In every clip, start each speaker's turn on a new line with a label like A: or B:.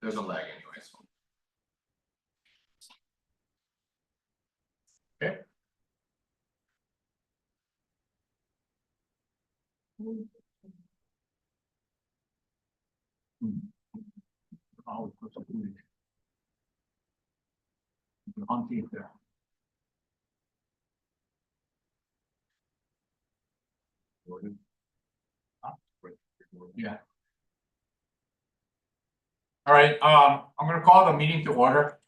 A: there's a lag anyway, so. Okay. Oh, what's up with it? The hunting there. Yeah. All right, I'm gonna call the meeting to order.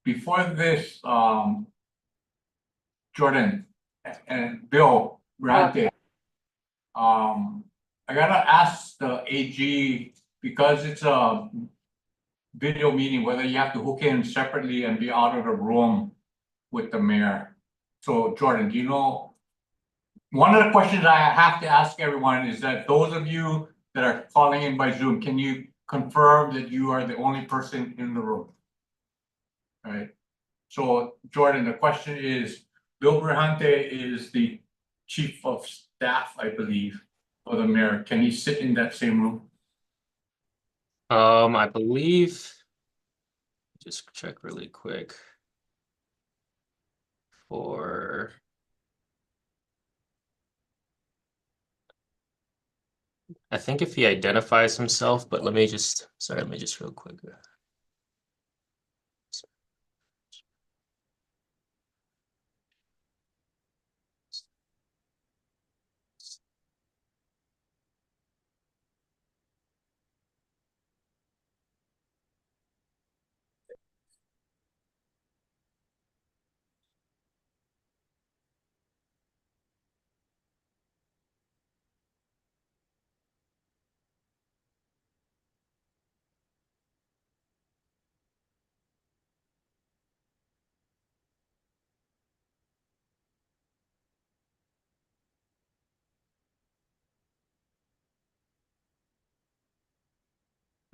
A: Before this, Jordan and Bill Brante. I gotta ask the AG, because it's a video meeting, whether you have to hook in separately and be out of the room with the mayor. So Jordan, do you know? One of the questions I have to ask everyone is that those of you that are calling in by Zoom, can you confirm that you are the only person in the room? All right. So Jordan, the question is, Bill Brante is the chief of staff, I believe, for the mayor. Can he sit in that same room?
B: I believe, just check really quick for. I think if he identifies himself, but let me just real quick.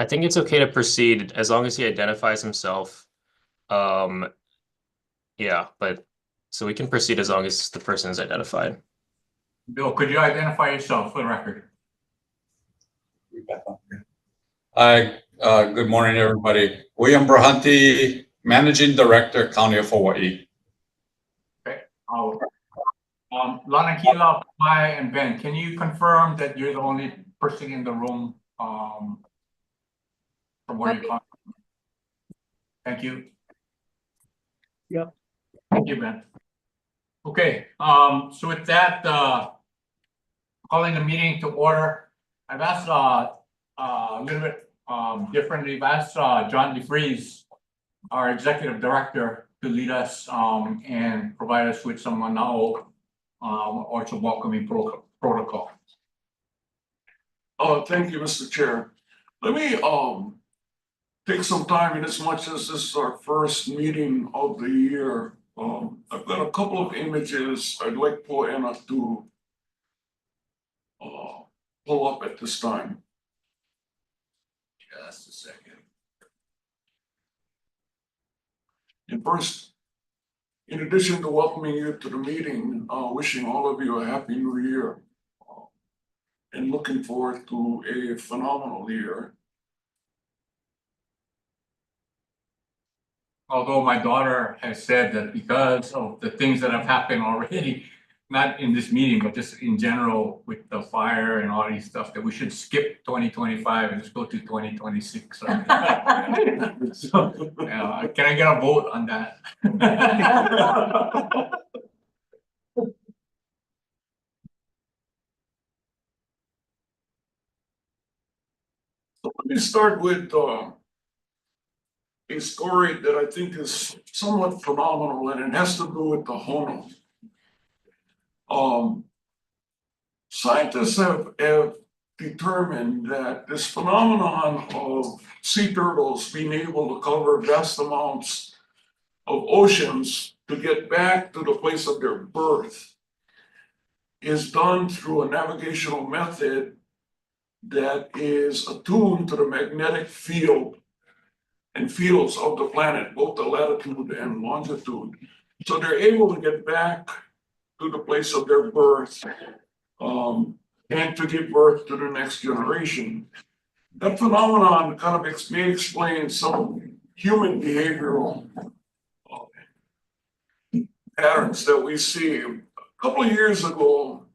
B: I think it's okay to proceed as long as he identifies himself. Yeah, but so we can proceed as long as the person is identified.
A: Bill, could you identify yourself for the record?
C: Hi, good morning, everybody. William Brahanti, Managing Director, County of Hawaii.
A: Okay. Lanakila, Pai, and Ben, can you confirm that you're the only person in the room from where you come? Thank you.
D: Yep.
A: Thank you, Ben. Okay, so with that, calling the meeting to order, I've asked a little bit differently. I've asked John DeFries, our executive director, to lead us and provide us with some manao or some welcoming protocol.
E: Thank you, Mr. Chair. Let me take some time, in as much as this is our first meeting of the year. I've got a couple of images I'd like Poena to pull up at this time.
A: Just a second.
E: And first, in addition to welcoming you to the meeting, wishing all of you a happy new year and looking forward to a phenomenal year.
A: Although my daughter has said that because of the things that have happened already, not in this meeting, but just in general with the fire and all these stuff, that we should skip 2025 and just go to 2026. So, can I get a vote on that?
E: So let me start with a story that I think is somewhat phenomenal, and it has to do with the Hono. Scientists have determined that this phenomenon of sea turtles being able to cover vast amounts of oceans to get back to the place of their birth is done through a navigational method that is attuned to the magnetic field and fields of the planet, both the latitude and longitude. So they're able to get back to the place of their birth and to give birth to the next generation. that phenomenon kind of may explain some human behavioral patterns that we see. A couple of years ago,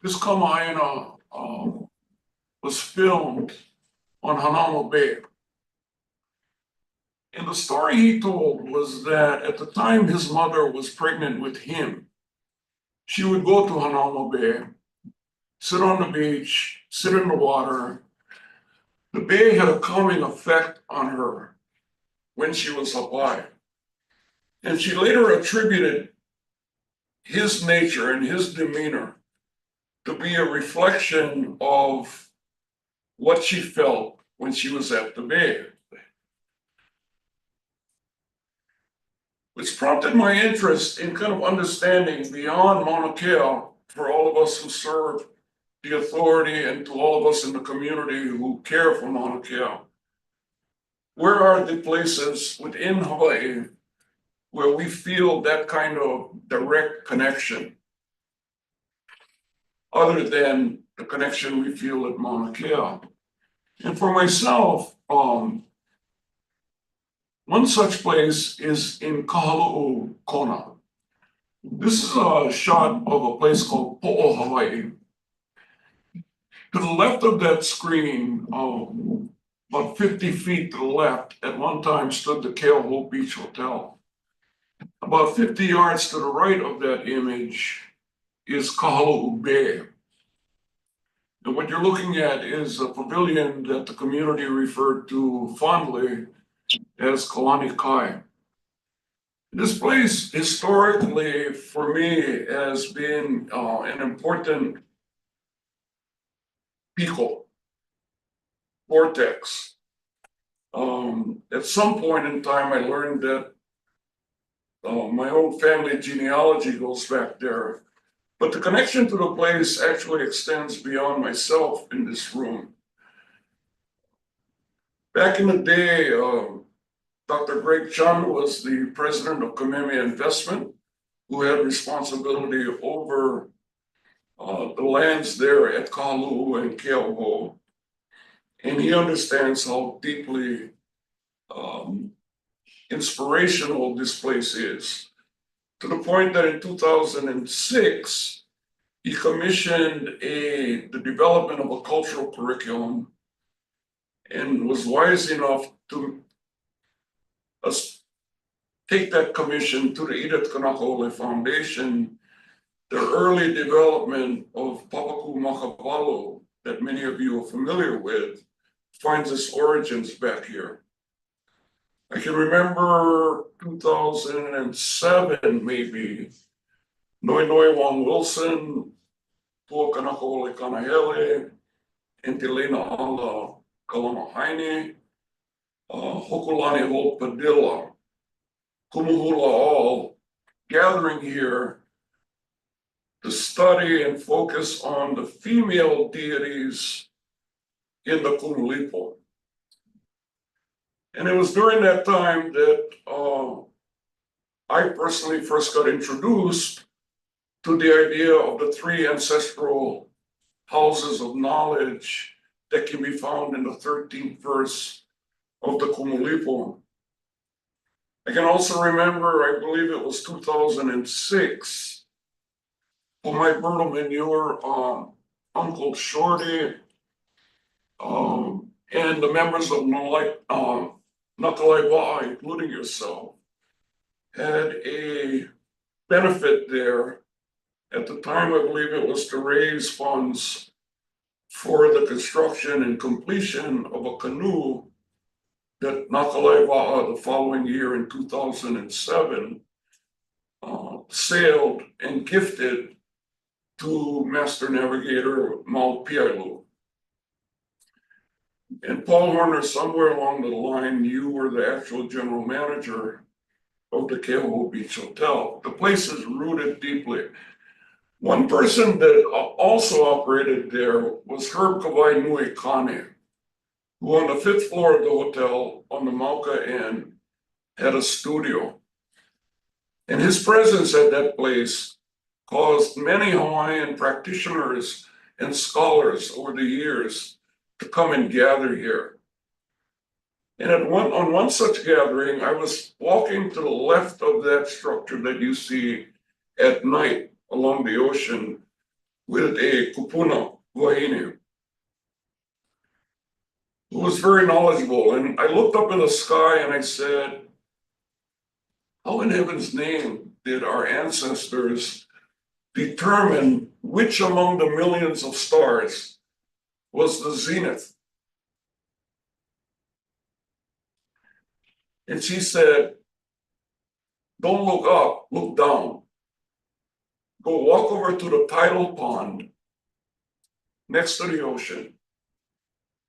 E: this Kama'aina was filmed on Hanauma Bay. And the story he told was that at the time his mother was pregnant with him, she would go to Hanauma Bay, sit on the beach, sit in the water. The bay had a calming effect on her when she was alive. And she later attributed his nature and his demeanor to be a reflection of what she felt when she was at the bay. Which prompted my interest in kind of understanding beyond Mauna Kea for all of us who serve the authority and to all of us in the community who care for Mauna Kea. Where are the places within Hawaii where we feel that kind of direct connection other than the connection we feel at Mauna Kea? And for myself, one such place is in Kahalu'u, Kona. This is a shot of a place called Po'o, Hawaii. To the left of that screen, about 50 feet to the left, at one time stood the Keauhou Beach Hotel. About 50 yards to the right of that image is Kahalu'u Bay. And what you're looking at is a pavilion that the community referred to fondly as Kalani Kai. This place historically for me has been an important pico, vortex. At some point in time, I learned that my own family genealogy goes back there, but the connection to the place actually extends beyond myself in this room. Back in the day, Dr. Greg Chun was the president of Kameme Investment, who had responsibility over the lands there at Kahalu'u and Keauhou. And he understands how deeply inspirational this place is, to the point that in 2006, he commissioned the development of a cultural curriculum and was wise enough to take that commission to the Edith Kanakaole Foundation. The early development of Papaku Makavalo that many of you are familiar with finds its origins back here. I can remember 2007 maybe, Noi Wong Wilson, Pua Kanakaole Kanahele, Intilena Ala Kalamahaini, Hokulani Ho Padilla, Kumuhula all gathering here to study and focus on the female deities in the Kumulipo. And it was during that time that I personally first got introduced to the idea of the three ancestral houses of knowledge that can be found in the 13th verse of the Kumulipo. I can also remember, I believe it was 2006, for my Bertle Manure, Uncle Shorty, and the members of Nakalaiwa'a, including yourself, had a benefit there. At the time, I believe it was to raise funds for the construction and completion of a canoe that Nakalaiwa'a the following year in 2007 sailed and gifted to Master Navigator Maupiailu. And Paul Horner, somewhere along the line, you were the actual general manager of the Keauhou Beach Hotel. The place is rooted deeply. One person that also operated there was Herb Kawai Nui Kane, who on the 5th floor of the hotel on the Mauka end had a studio. And his presence at that place caused many Hawaiian practitioners and scholars over the years to come and gather here. And on one such gathering, I was walking to the left of that structure that you see at night along the ocean with a kupuna wahine who was very knowledgeable. And I looked up in the sky and I said, how in heaven's name did our ancestors determine which among the millions of stars was the zenith? And she said, don't look up, look down. Go walk over to the tidal pond next to the ocean,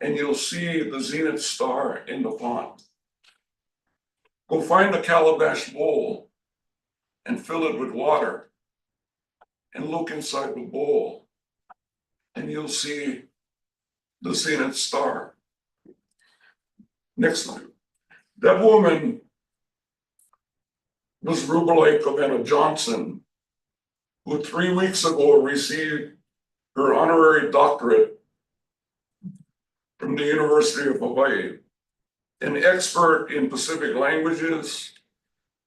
E: and you'll see the zenith star in the pond. Go find a calabash bowl and fill it with water and look inside the bowl, and you'll see the zenith star. Next slide. That woman was Rubelai Covena Johnson, who 3 weeks ago received her honorary doctorate from the University of Hawaii, an expert in Pacific languages,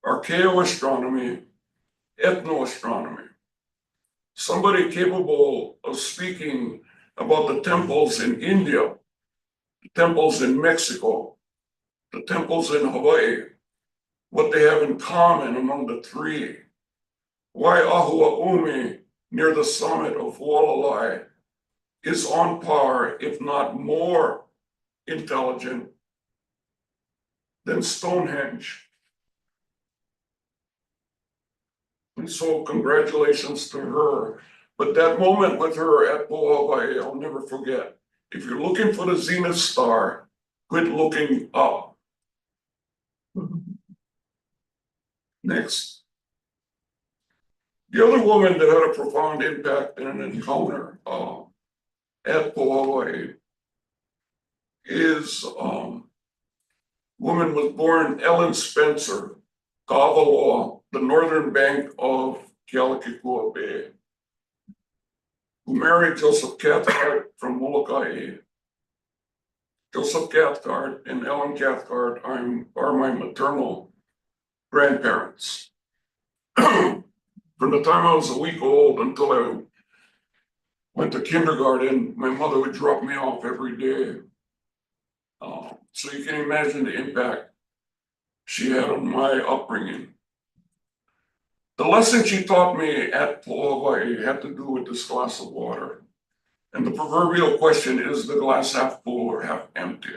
E: archaeoastronomy, ethnoastronomy, somebody capable of speaking about the temples in India, the temples in Mexico, the temples in Hawaii, what they have in common among the three, why Ahuaʻumi near the summit of Hualalai is on par, if not more intelligent than Stonehenge. And so congratulations to her. But that moment with her at Hawaii, I'll never forget. If you're looking for the zenith star, quit looking up. Next. The other woman that had a profound impact in an encounter at Hawaii is woman was born Ellen Spencer, Ka'awaloa, the northern bank of Kealakekua Bay, who married Joseph Cathcart from Molokai. Joseph Cathcart and Ellen Cathcart are my maternal grandparents. From the time I was a week old until I went to kindergarten, my mother would drop me off every day. So you can imagine the impact she had on my upbringing. The lesson she taught me at Hawaii had to do with this glass of water. And the proverbial question, is the glass half full or half empty?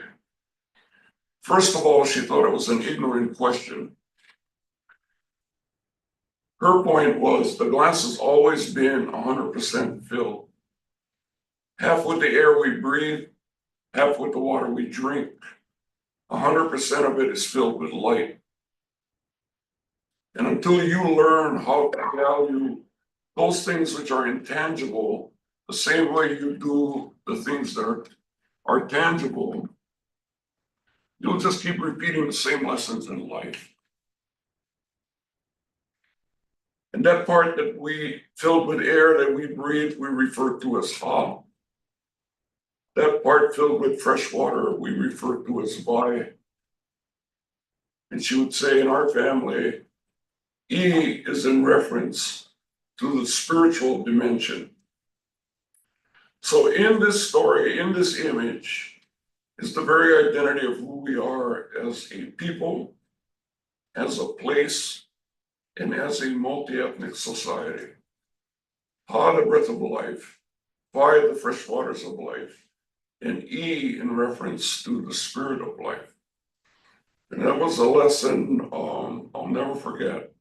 E: First of all, she thought it was an ignorant question. Her point was the glass has always been 100% filled. Half with the air we breathe, half with the water we drink. 100% of it is filled with light. And until you learn how to value those things which are intangible, the same way you do the things that are tangible, you'll just keep repeating the same lessons in life. And that part that we filled with air that we breathe, we refer to as ha. That part filled with fresh water, we refer to as vai. And she would say in our family, E is in reference to the spiritual dimension. So in this story, in this image, is the very identity of who we are as a people, as a place, and as a multi-ethnic society. Ha, the breath of life, vai, the fresh waters of life, and E in reference to the spirit of life. And that was a lesson I'll never forget.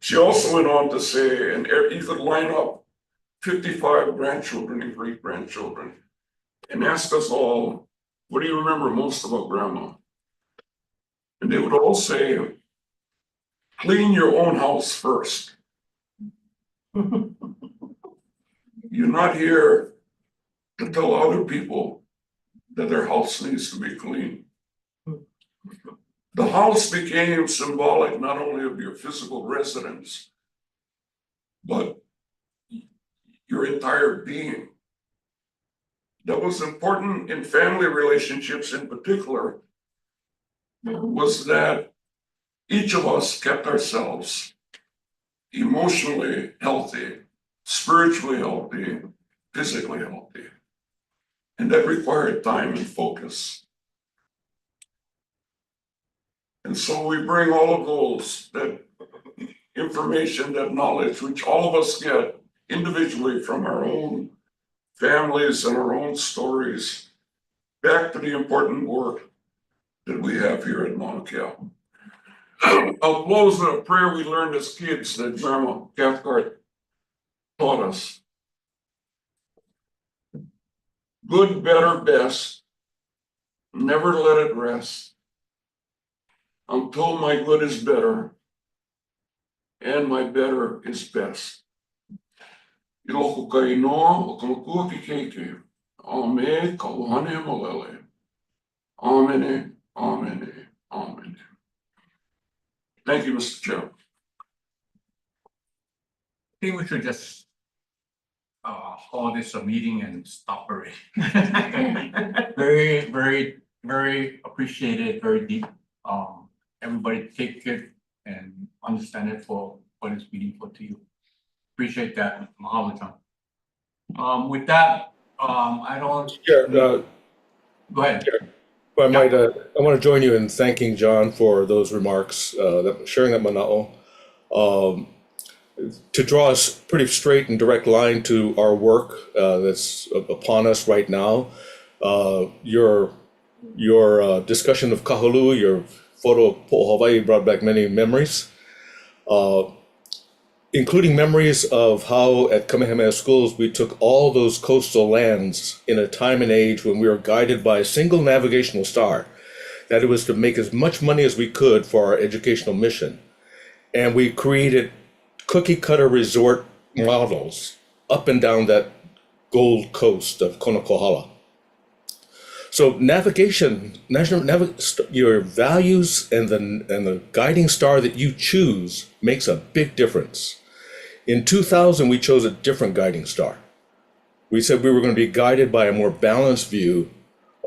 E: She also went on to say, and you could line up 55 grandchildren and great-grandchildren and ask us all, what do you remember most about grandma? And they would all say, clean your own house first. You're not here to tell other people that their house needs to be clean. The house became symbolic not only of your physical residence, but your entire being. that was important in family relationships in particular was that each of us kept ourselves emotionally healthy, spiritually healthy, physically healthy. And that required time and focus. And so we bring all of those, that information, that knowledge, which all of us get individually from our own families and our own stories, back to the important work that we have here at Mauna Kea. I'll close with a prayer we learned as kids that Grandma Cathcart taught us. Good, better, best. Never let it rest until my good is better and my better is best. Iloko ka inoa o ka makua ki keike. Ame ka ohane malele. Amene, amene, amene. Thank you, Mr. Chair.
A: I think we should just call this a meeting and stop already. Very, very, very appreciated, very deep. Everybody take it and understand it for what it's meaningful to you. Appreciate that, Mahalo John. With that, I don't.
D: Chair,
A: Go ahead.
D: if I might, I want to join you in thanking John for those remarks, sharing that mana'o. To draw us pretty straight and direct line to our work that's upon us right now. Your discussion of Kahului, your photo of Po'o Hawaiʻi brought back many memories, including memories of how at Kamehameha Schools we took all those coastal lands in a time and age when we were guided by a single navigational star, that it was to make as much money as we could for our educational mission. And we created cookie cutter resort models up and down that Gold Coast of Konokohala. So navigation, your values and the guiding star that you choose makes a big difference. In 2000, we chose a different guiding star. We said we were going to be guided by a more balanced view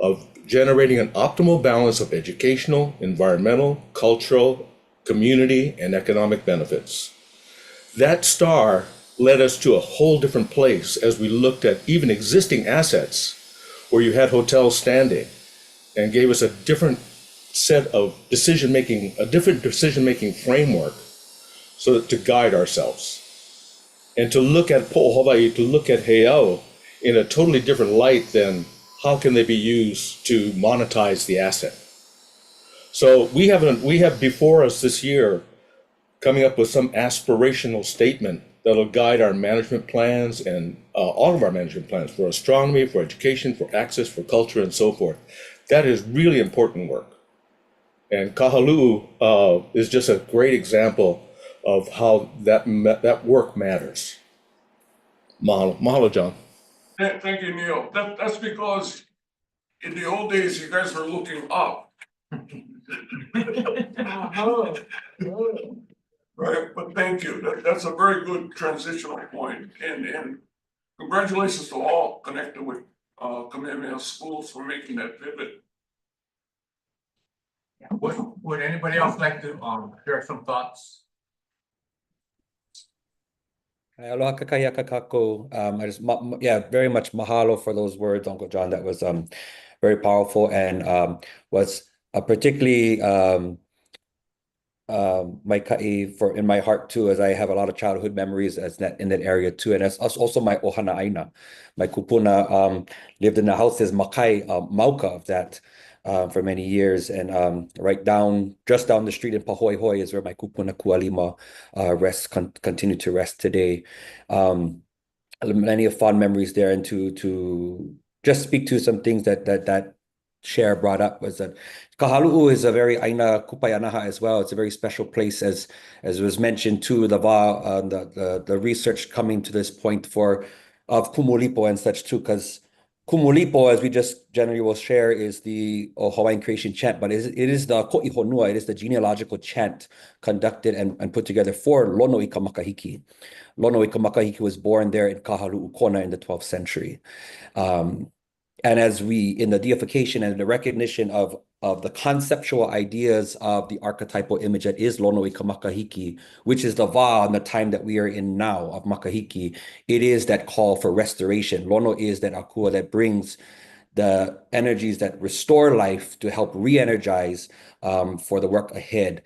D: of generating an optimal balance of educational, environmental, cultural, community, and economic benefits. That star led us to a whole different place as we looked at even existing assets where you had hotels standing, and gave us a different set of decision-making, a different decision-making framework so that to guide ourselves. And to look at Po'o Hawaiʻi, to look at Heiau in a totally different light than how can they be used to monetize the asset. So we have before us this year coming up with some aspirational statement that'll guide our management plans and all of our management plans for astronomy, for education, for access, for culture, and so forth. That is really important work. And Kahaluu is just a great example of how that work matters. Mahalo, mahalo, John.
E: Thank you, Neil. That's because in the old days, you guys were looking up. Right, but thank you. That's a very good transitional point. And congratulations to all connected with Kamehameha Schools for making that pivot.
A: Would anybody else like to share some thoughts?
F: Aloha kakahi kakako. I just very much mahalo for those words, Uncle John. That was very powerful and was particularly my ka'i for in my heart too, as I have a lot of childhood memories in that area too, and as also my ohana aina, my kupuna lived in the house as makai mauka of that for many years, and just down the street in Pahoehoe is where my kupuna kualima continue to rest today. Many of fond memories there, and to just speak to some things that Cher brought up was that Kahaluu is a very aina kupayanaha as well. It's a very special place, as was mentioned too. The research coming to this point of Kumulipo and such too, because Kumulipo, as we just generally will share, is the Hawaiian creation chant, but it is the ko'ihonua. It is the genealogical chant conducted and put together for Lono i Kamakahiki. Lono i Kamakahiki was born there in Kahaluu Kona in the 12th century. And as we, in the deification and the recognition of the conceptual ideas of the archetypal image that is Lono Ika Makahiki, which is the va and the time that we are in now of Makahiki, it is that call for restoration. Lono is that akua that brings the energies that restore life to help re-energize for the work ahead.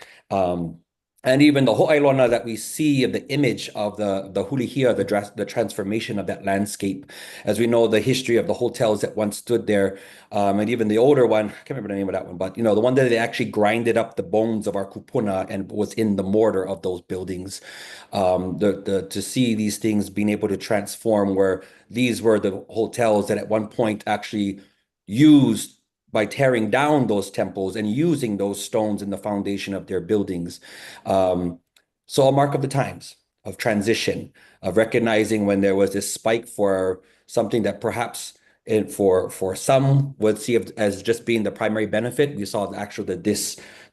F: And even the ho'ailona that we see of the image of the hulihia, the transformation of that landscape. As we know, the history of the hotels that once stood there, and even the older one, I can't remember the name of that one, but the one that they actually grinded up the bones of our kupuna and was in the mortar of those buildings. To see these things being able to transform, where these were the hotels that at one point actually used by tearing down those temples and using those stones in the foundation of their buildings. So a mark of the times, of transition, of recognizing when there was this spike for something that perhaps for some would see as just being the primary benefit. We saw the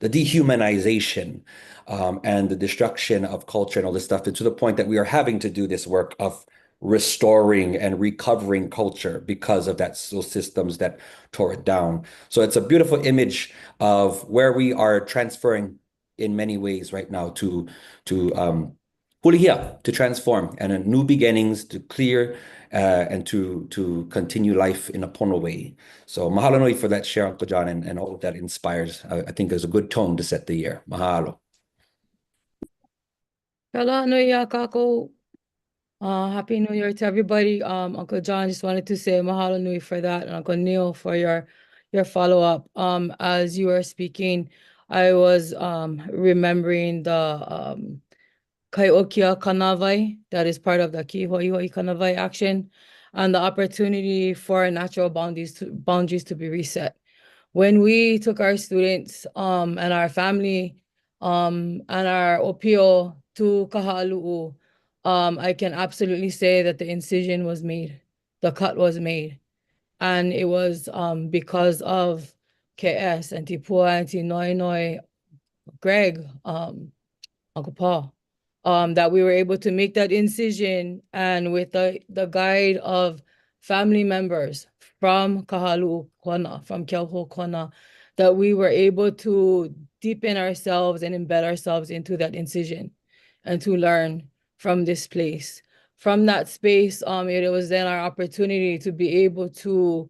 F: dehumanization and the destruction of culture and all this stuff, and to the point that we are having to do this work of restoring and recovering culture because of those systems that tore it down. So it's a beautiful image of where we are transferring in many ways right now to hulihia, to transform, and new beginnings, to clear and to continue life in a pono way. So mahalo nui for that share, Uncle John, and all of that inspires. I think there's a good tone to set the year. Mahalo.
G: Kala nui ya kako. Happy New Year to everybody. Uncle John, just wanted to say mahalo nui for that, and Uncle Neil for your follow-up. As you were speaking, I was remembering the Kaiokia Kanawai, that is part of the Kihoihoi Kanawai action, and the opportunity for natural boundaries to be reset. When we took our students and our family and our opio to Kaha'alu'u, I can absolutely say that the incision was made, the cut was made. And it was because of KS and Tipua and Noi, Greg, Uncle Paul, that we were able to make that incision, and with the guide of family members from Kahalu Kona, from Keauho Kona, that we were able to deepen ourselves and embed ourselves into that incision and to learn from this place. From that space, it was then our opportunity to be able to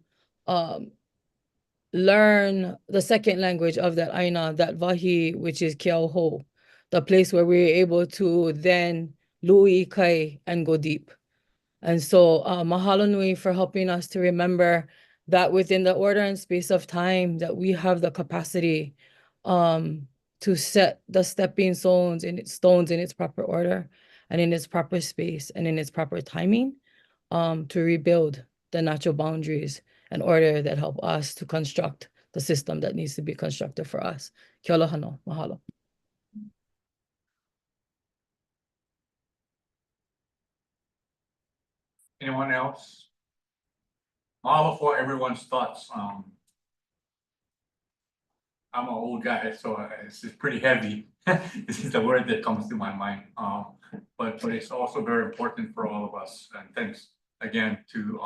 G: learn the second language of that Aina, that Vahi, which is Keauho, the place where we were able to then lui kai and go deep. And so mahalo nui for helping us to remember that within the order and space of time that we have the capacity to set the stepping stones in its proper order and in its proper space and in its proper timing to rebuild the natural boundaries and order that help us to construct the system that needs to be constructed for us. Kia aloha, mahalo.
A: Anyone else? Mahalo for everyone's thoughts. I'm an old guy, so it's pretty heavy. This is the word that comes to my mind. But it's also very important for all of us. And thanks again to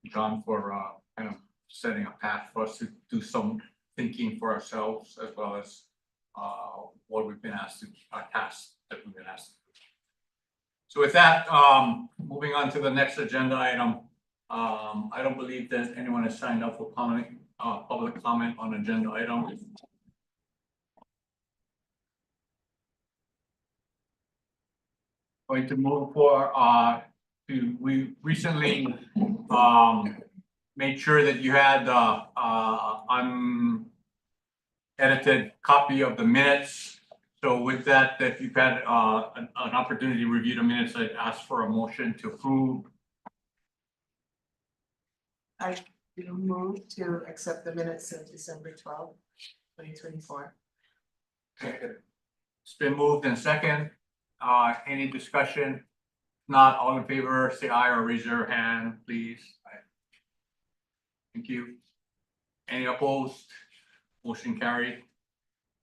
A: John for kind of setting a path for us to do some thinking for ourselves, as well as what we've been asked to, our tasks that we've been asked to do. So with that, moving on to the next agenda item. I don't believe that anyone has signed up for public comment on agenda item. Going to move for we recently made sure that you had unedited copy of the minutes. So with that, if you've had an opportunity to review the minutes, I'd ask for a motion to approve.
H: I move to accept the minutes of December 12th, 2024.
A: It's been moved and second. Any discussion? Not all in favor, say aye or raise your hand, please. Aye. Thank you. Any opposed? Motion carried.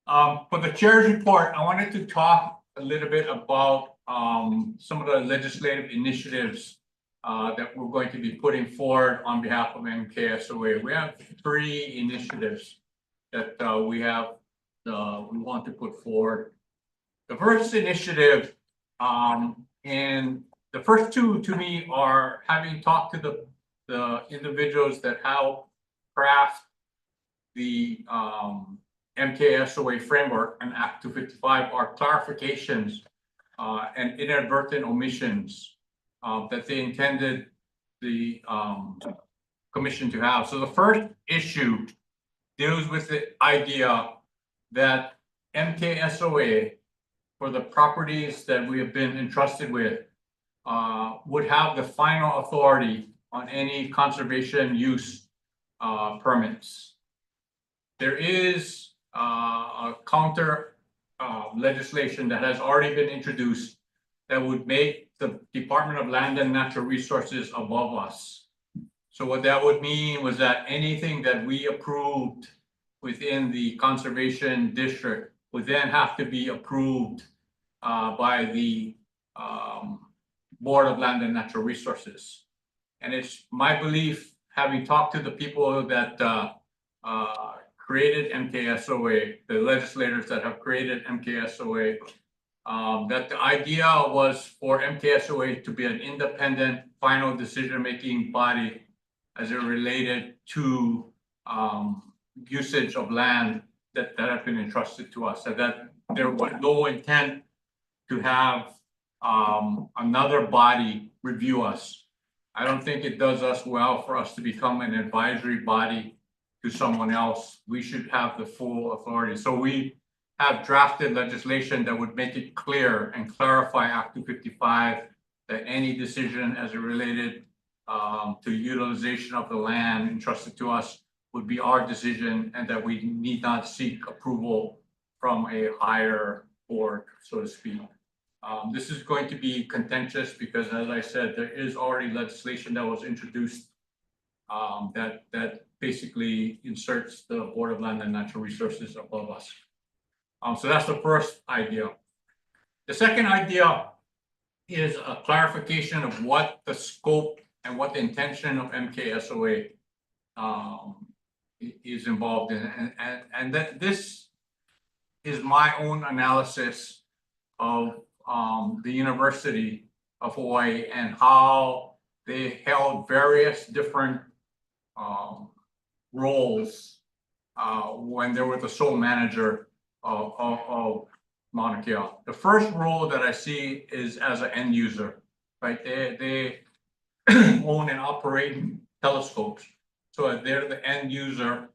A: For the chair's report, I wanted to talk a little bit about some of the legislative initiatives that we're going to be putting forward on behalf of MKSOA. We have 3 initiatives that we want to put forward. The first initiative, and the first 2 to me are having talked to the individuals that help craft the MKSOA framework and Act 255 are clarifications and inadvertent omissions that they intended the commission to have. So the first issue deals with the idea that MKSOA, for the properties that we have been entrusted with, would have the final authority on any conservation use permits. There is a counter legislation that has already been introduced that would make the Department of Land and Natural Resources above us. So what that would mean was that anything that we approved within the conservation district would then have to be approved by the Board of Land and Natural Resources. And it's my belief, having talked to the people that created MKSOA, the legislators that have created MKSOA, that the idea was for MKSOA to be an independent final decision-making body as it related to usage of land that have been entrusted to us, so that there was no intent to have another body review us. I don't think it does us well for us to become an advisory body to someone else. We should have the full authority. So we have drafted legislation that would make it clear and clarify Act 255 that any decision as it related to utilization of the land entrusted to us would be our decision, and that we need not seek approval from a higher board, so to speak. This is going to be contentious because, as I said, there is already legislation that was introduced that basically inserts the Board of Land and Natural Resources above us. So that's the first idea. The second idea is a clarification of what the scope and what the intention of MKSOA is involved in, and that this is my own analysis of the University of Hawaii and how they held various different roles when they were the sole manager of Mauna Kea. The first role that I see is as an end user, right? They own and operate telescopes, so they're the end user.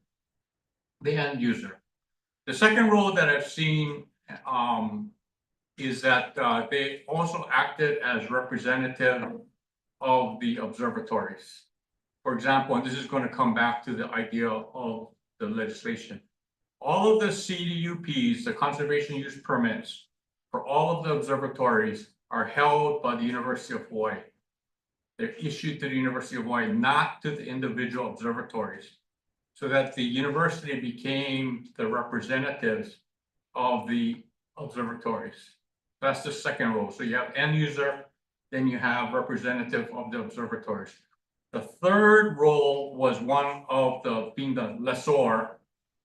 A: The second role that I've seen is that they also acted as representative of the observatories. For example, and this is going to come back to the idea of the legislation. All of the CDUPs, the conservation use permits for all of the observatories, are held by the University of Hawaii. They're issued to the University of Hawaii, not to the individual observatories, so that the university became the representatives of the observatories. That's the second role. So you have end user, then you have representative of the observatories. The third role was one of being the lessor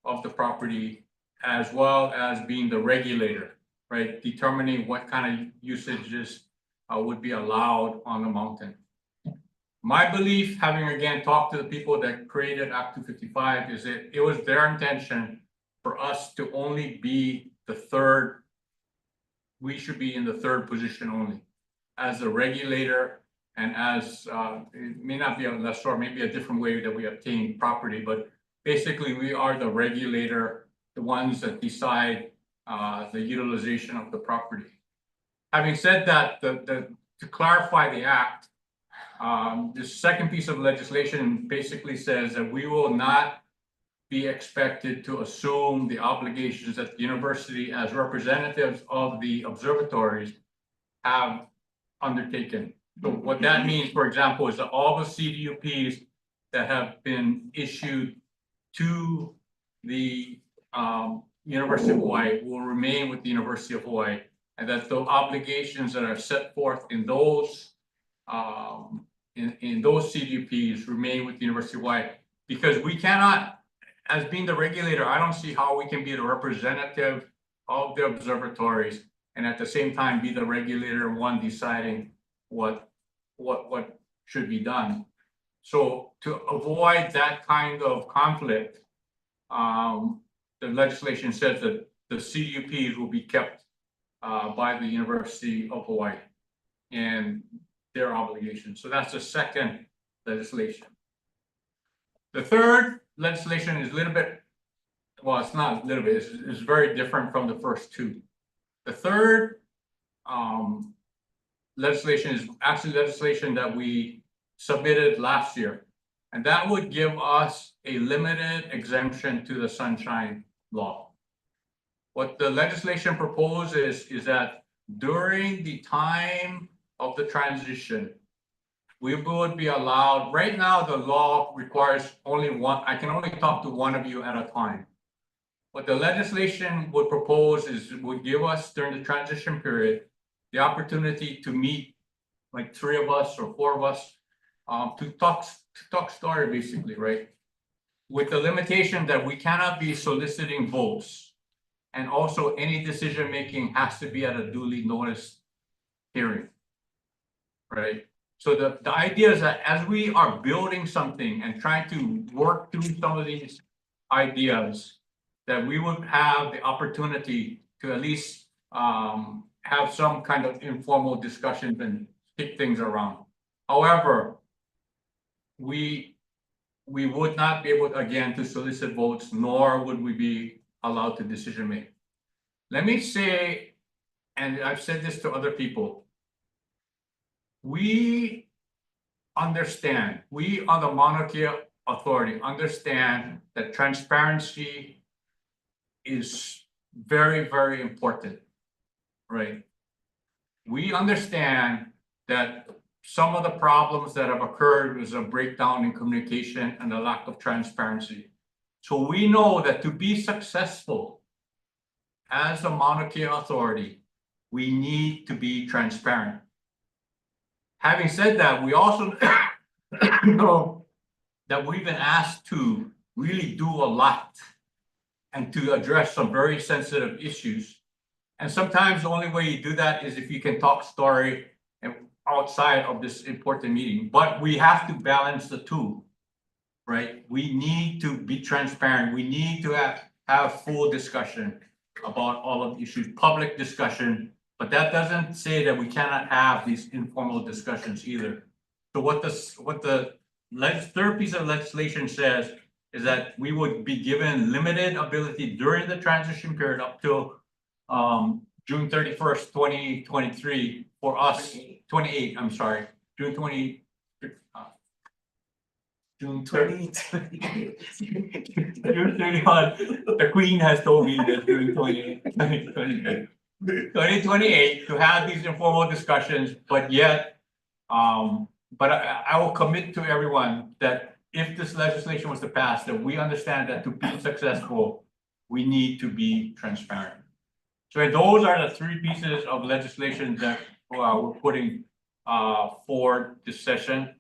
A: of the property, as well as being the regulator, right? Determining what kind of usages would be allowed on the mountain. My belief, having again talked to the people that created Act 255, is that it was their intention for us to only be the third. We should be in the third position only, as the regulator and as it may not be a lessor, maybe a different way that we obtain property, but basically we are the regulator, the ones that decide the utilization of the property. Having said that, to clarify the act, the second piece of legislation basically says that we will not be expected to assume the obligations that the university, as representatives of the observatories, have undertaken. So what that means, for example, is that all the CDUPs that have been issued to the University of Hawaii will remain with the University of Hawaii, and that the obligations that are set forth in those in those CDPs remain with the University of Hawaii. Because we cannot, as being the regulator, I don't see how we can be the representative of the observatories and at the same time be the regulator one deciding what should be done. So to avoid that kind of conflict, the legislation says that the CUPs will be kept by the University of Hawaii and their obligation. So that's the second legislation. The third legislation is a little bit, well, it's not a little bit, it's very different from the first two. The third legislation is actually legislation that we submitted last year. And that would give us a limited exemption to the Sunshine Law. What the legislation proposes is that during the time of the transition, we would be allowed, right now the law requires only one, I can only talk to one of you at a time. What the legislation would propose is it would give us during the transition period the opportunity to meet like 3 of us or 4 of us to talk story basically, right? With the limitation that we cannot be soliciting votes, and also any decision making has to be at a duly noticed hearing, right? So the idea is that as we are building something and trying to work through some of these ideas, that we would have the opportunity to at least have some kind of informal discussions and kick things around. However, we would not be able, again, to solicit votes, nor would we be allowed to decision make. Let me say, and I've said this to other people, we understand, we on the Monarchy Authority understand that transparency is very, very important, right? We understand that some of the problems that have occurred is a breakdown in communication and a lack of transparency. So we know that to be successful as a Monarchy Authority, we need to be transparent. Having said that, we also know that we've been asked to really do a lot and to address some very sensitive issues. And sometimes the only way you do that is if you can talk story outside of this important meeting, but we have to balance the two, right? We need to be transparent. We need to have full discussion about all of the issues, public discussion, but that doesn't say that we cannot have these informal discussions either. So what the third piece of legislation says is that we would be given limited ability during the transition period up till June 31st, 2023 for us, 28, I'm sorry, June 20, June 30, June 31. The Queen has told me that June 28, 2028 to have these informal discussions, but yet, but I will commit to everyone that if this legislation was to pass, that we understand that to be successful, we need to be transparent. So those are the 3 pieces of legislation that we're putting for this session.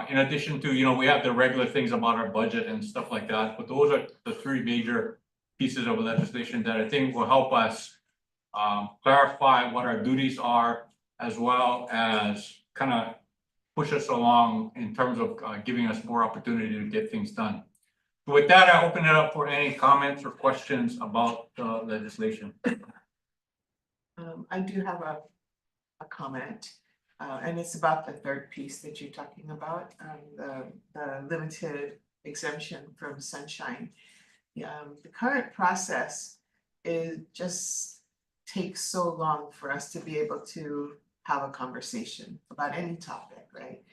A: In addition to, you know, we have the regular things about our budget and stuff like that, but those are the 3 major pieces of legislation that I think will help us clarify what our duties are, as well as kind of push us along in terms of giving us more opportunity to get things done. So with that, I open it up for any comments or questions about the legislation.
H: I do have a comment, and it's about the third piece that you're talking about, the limited exemption from Sunshine. The current process just takes so long for us to be able to have a conversation about any topic, right?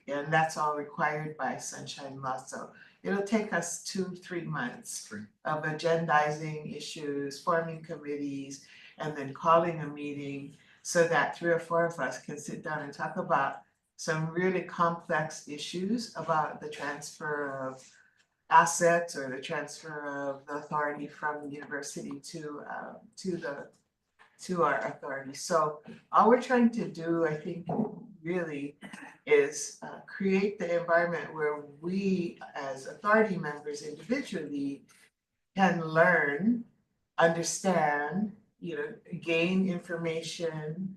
H: And that's all required by Sunshine Law. So it'll take us 2-3 months of agendizing issues, forming committees, and then calling a meeting so that 3 or 4 of us can sit down and talk about some really complex issues about the transfer of assets or the transfer of the authority from the university to our authority. So all we're trying to do, I think, really is create the environment where we as authority members individually can learn, understand, gain information,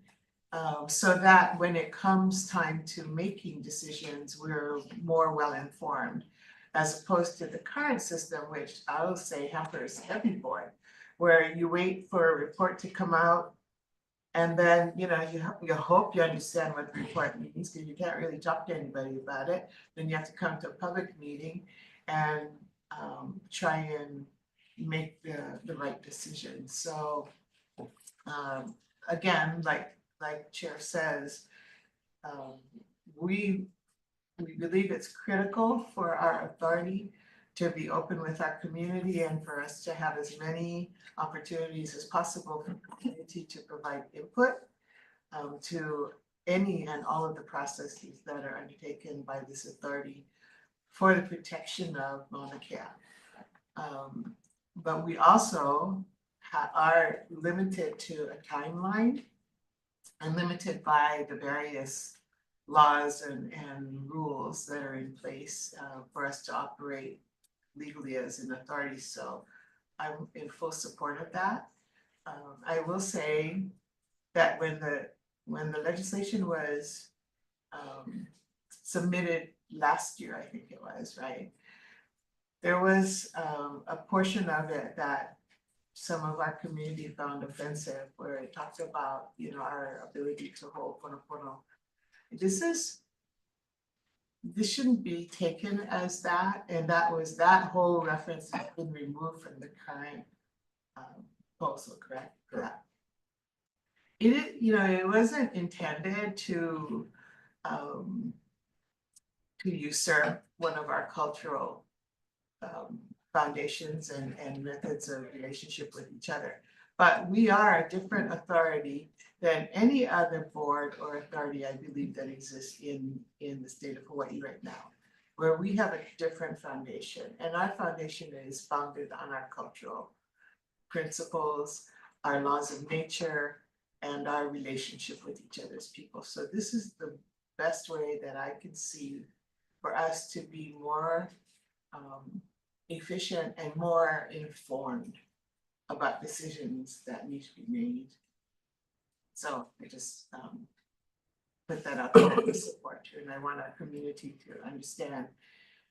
H: so that when it comes time to making decisions, we're more well informed, as opposed to the current system, which I will say hampers every board, where you wait for a report to come out, and then, you hope you understand what the report means, because you can't really talk to anybody about it. Then you have to come to a public meeting and try and make the right decision. So again, like Chair says, we believe it's critical for our authority to be open with our community and for us to have as many opportunities as possible for the community to provide input to any and all of the processes that are undertaken by this authority for the protection of Mauna Kea. But we also are limited to a timeline and limited by the various laws and rules that are in place for us to operate legally as an authority. So I'm in full support of that. I will say that when the legislation was submitted last year, I think it was, right? There was a portion of it that some of our community found offensive, where it talked about, our ability to hold pono. This shouldn't be taken as that, and that whole reference has been removed from the current proposal, correct? Correct. It wasn't intended to usurp one of our cultural foundations and methods of relationship with each other. But we are a different authority than any other board or authority, I believe, that exists in the state of Hawaii right now, where we have a different foundation. And our foundation is founded on our cultural principles, our laws of nature, and our relationship with each other's people. So this is the best way that I can see for us to be more efficient and more informed about decisions that need to be made. So I just put that out there to support you, and I want our community to understand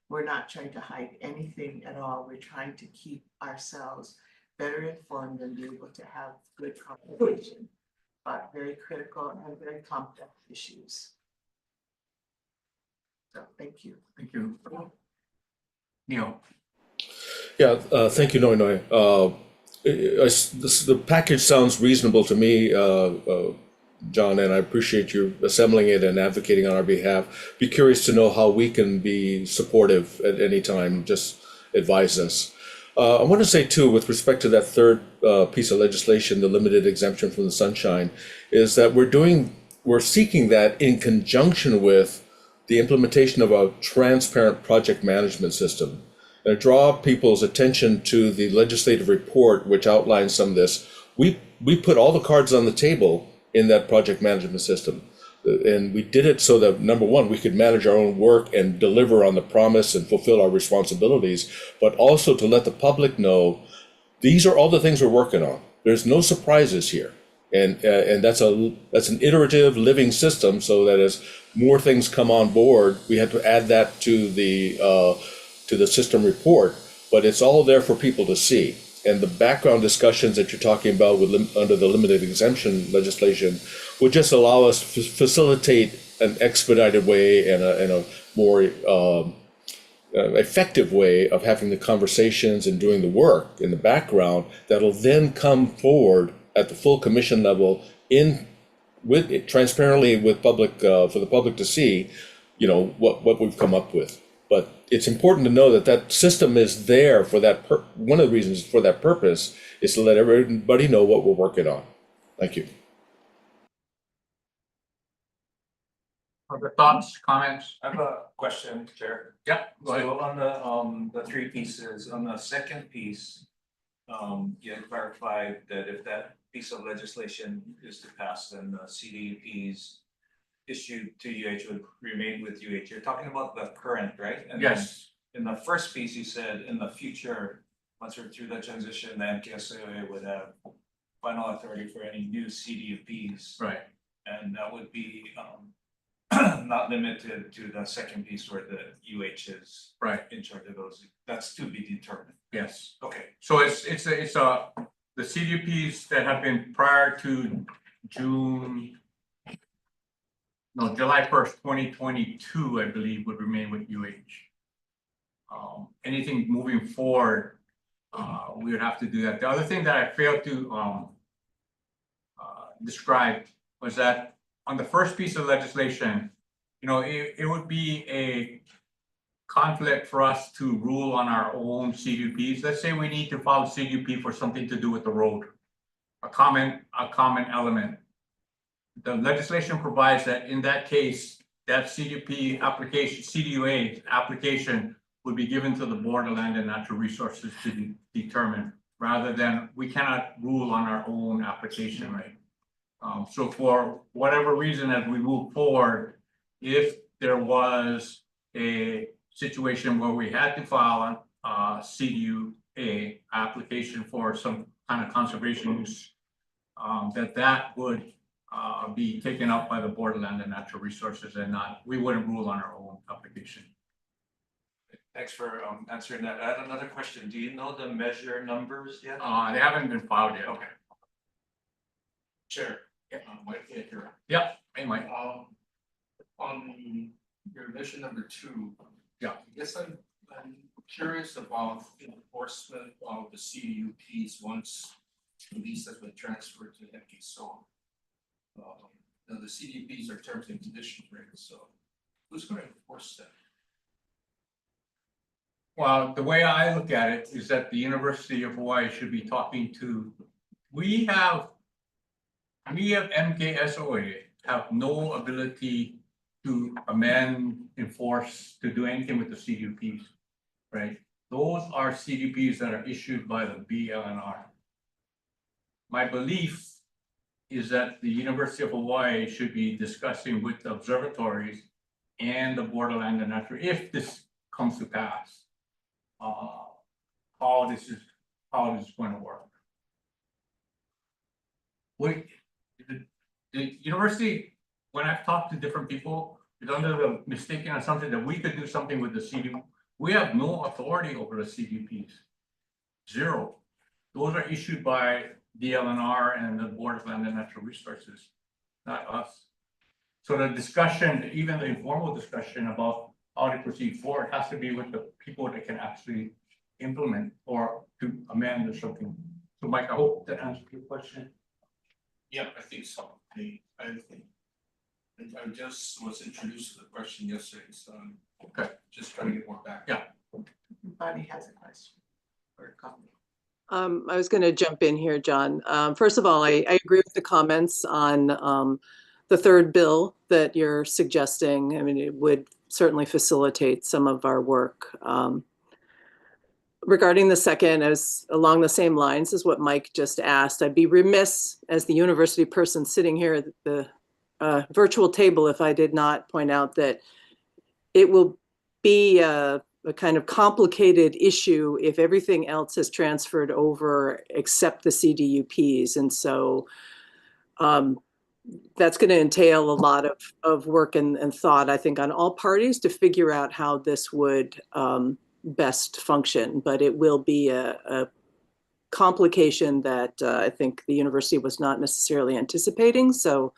H: we're not trying to hide anything at all. We're trying to keep ourselves better informed and be able to have good conversation about very critical and very complex issues. So thank you.
A: Thank you. Neil.
D: Yeah, thank you, Noi. The package sounds reasonable to me, John, and I appreciate you assembling it and advocating on our behalf. Be curious to know how we can be supportive at any time. Just advise us. I want to say too, with respect to that third piece of legislation, the limited exemption from the sunshine, is that we're seeking that in conjunction with the implementation of a transparent project management system. And I draw people's attention to the legislative report, which outlines some of this. We put all the cards on the table in that project management system. And we did it so that, number one, we could manage our own work and deliver on the promise and fulfill our responsibilities, but also to let the public know these are all the things we're working on. There's no surprises here. And that's an iterative living system, so that as more things come on board, we have to add that to the system report, but it's all there for people to see. And the background discussions that you're talking about under the limited exemption legislation would just allow us to facilitate an expedited way and a more effective way of having the conversations and doing the work in the background that'll then come forward at the full commission level transparently with public for the public to see, what we've come up with. But it's important to know that system is there for that. One of the reasons for that purpose is to let everybody know what we're working on. Thank you.
A: Other thoughts, comments?
I: I have a question, Chair.
A: Yeah, go ahead.
I: So on the three pieces, on the second piece, you had clarified that if that piece of legislation is to pass, then the CDP's issued to UH would remain with UH. You're talking about the current, right? And then
A: Yes,
I: in the first piece, you said in the future, once we're through the transition, the MKSOA would have final authority for any new CDUPs.
A: right,
I: And that would be not limited to the second piece where the UH is
A: right,
I: in charge of those. That's to be determined.
A: yes.
I: Okay.
A: So it's the CDPs that have been prior to July 1st, 2022, I believe, would remain with UH. Anything moving forward, we would have to do that. The other thing that I failed to describe was that on the first piece of legislation, it would be a conflict for us to rule on our own CDPs. Let's say we need to file a CDP for something to do with the road, a common element. The legislation provides that in that case, that CDP application, CDUA application would be given to the Board of Land and Natural Resources to determine, rather than we cannot rule on our own application, right? So for whatever reason, as we move forward, if there was a situation where we had to file a CDUA application for some kind of conservation use, that would be taken up by the Board of Land and Natural Resources, and we wouldn't rule on our own application.
I: Thanks for answering that. I had another question. Do you know the measure numbers yet?
A: They haven't been filed yet.
I: Okay.
J: Chair.
A: Yeah.
J: Mike Baker.
A: Yeah, hey, Mike.
J: On your mission number 2.
A: Yeah.
J: I guess I'm curious about enforcement of the CDUPs once the lease has been transferred to MKSOA. Now the CDUPs are terms and conditions, right? So who's going to enforce that?
A: Well, the way I look at it is that the University of Hawaii should be talking to, we have MKSOA have no ability to amend, enforce, to do anything with the CDPs, right? Those are CDPs that are issued by the BLNR. My belief is that the University of Hawaii should be discussing with the observatories and the Board of Land and Natural, if this comes to pass, how this is going to work. The university, when I've talked to different people, is under the mistaken assumption that we could do something with the CDP. We have no authority over the CDPs. Zero. Those are issued by DLNR and the Board of Land and Natural Resources, not us. So the discussion, even the informal discussion about how to proceed forward, has to be with the people that can actually implement or to amend or something. So Mike, I hope that answers your question.
J: Yeah, I think so. I just was introduced to the question yesterday, so I'm just trying to get more back.
A: Yeah.
H: Bonnie has a question or a comment.
K: I was going to jump in here, John. First of all, I agree with the comments on the third bill that you're suggesting. I mean, it would certainly facilitate some of our work. Regarding the second, as along the same lines as what Mike just asked, I'd be remiss as the university person sitting here at the virtual table if I did not point out that it will be a kind of complicated issue if everything else is transferred over except the CDUPs. And so that's going to entail a lot of work and thought, I think, on all parties to figure out how this would best function. But it will be a complication that I think the university was not necessarily anticipating. So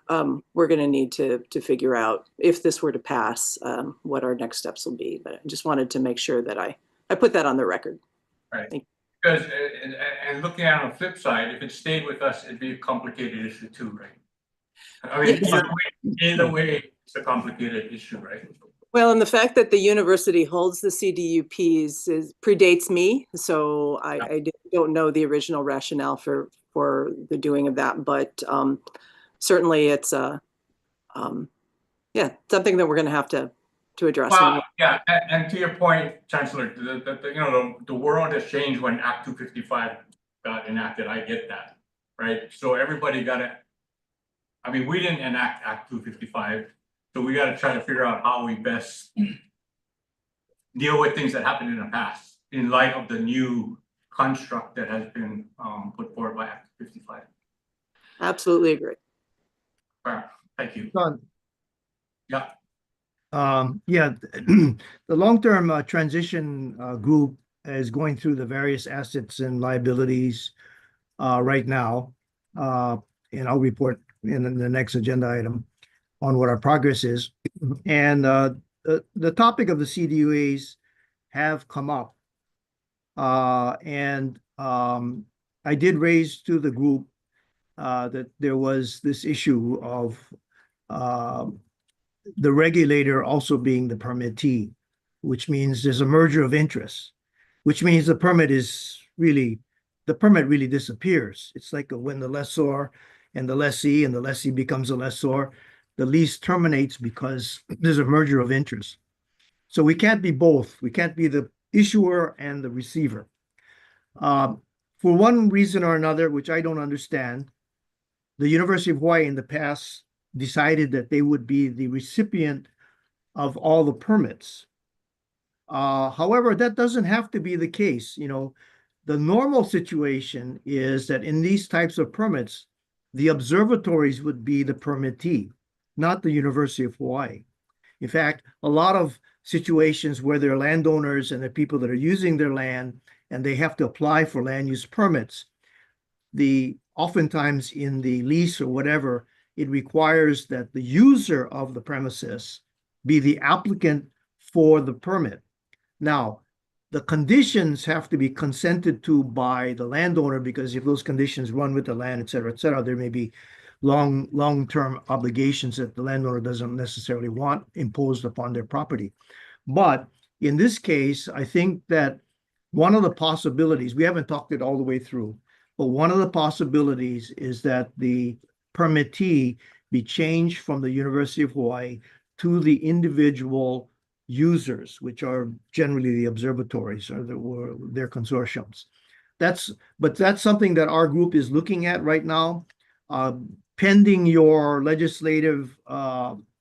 K: we're going to need to figure out, if this were to pass, what our next steps will be. But I just wanted to make sure that I put that on the record.
A: Right.
K: Thank you.
A: Because, and looking at it on the flip side, if it stayed with us, it'd be a complicated issue too, right? I mean,
K: Yes.
A: either way, it's a complicated issue, right?
K: Well, and the fact that the university holds the CDUPs predates me, so I don't know the original rationale for the doing of that, but certainly it's something that we're going to have to address.
A: Well, yeah, and to your point, Chancellor, the world has changed when Act 255 got enacted. I get that, right? So everybody got to I mean, we didn't enact Act 255, so we gotta try to figure out how we best deal with things that happened in the past in light of the new construct that has been put forward by Act 255.
K: Absolutely agree.
A: All right, thank you.
L: John,
A: Yeah,
L: yeah, the long-term transition group is going through the various assets and liabilities right now. And I'll report in the next agenda item on what our progress is. And the topic of the CDUAs have come up. And I did raise to the group that there was this issue of the regulator also being the permittee, which means there's a merger of interests, which means the permit really disappears. It's like when the lessor and the lessee becomes a lessor, the lease terminates because there's a merger of interests. So we can't be both. We can't be the issuer and the receiver. For one reason or another, which I don't understand, the University of Hawaii in the past decided that they would be the recipient of all the permits. However, that doesn't have to be the case. You know, the normal situation is that in these types of permits, the observatories would be the permittee, not the University of Hawaii. In fact, a lot of situations where there are landowners and the people that are using their land and they have to apply for land use permits, oftentimes in the lease or whatever, it requires that the user of the premises be the applicant for the permit. Now, the conditions have to be consented to by the landowner, because if those conditions run with the land, et cetera, there may be long-term obligations that the landowner doesn't necessarily want imposed upon their property. But in this case, I think that one of the possibilities, we haven't talked it all the way through, but one of the possibilities is that the permittee be changed from the University of Hawaii to the individual users, which are generally the observatories or their consortiums. But that's something that our group is looking at right now, pending your legislative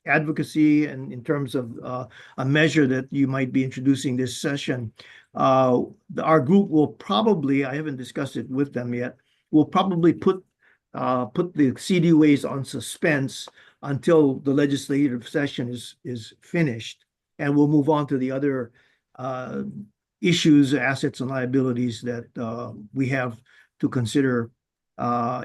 L: advocacy and in terms of a measure that you might be introducing this session. Our group will probably, I haven't discussed it with them yet, will probably put the CDUAs on suspense until the legislative session is finished, and we'll move on to the other issues, assets, and liabilities that we have to consider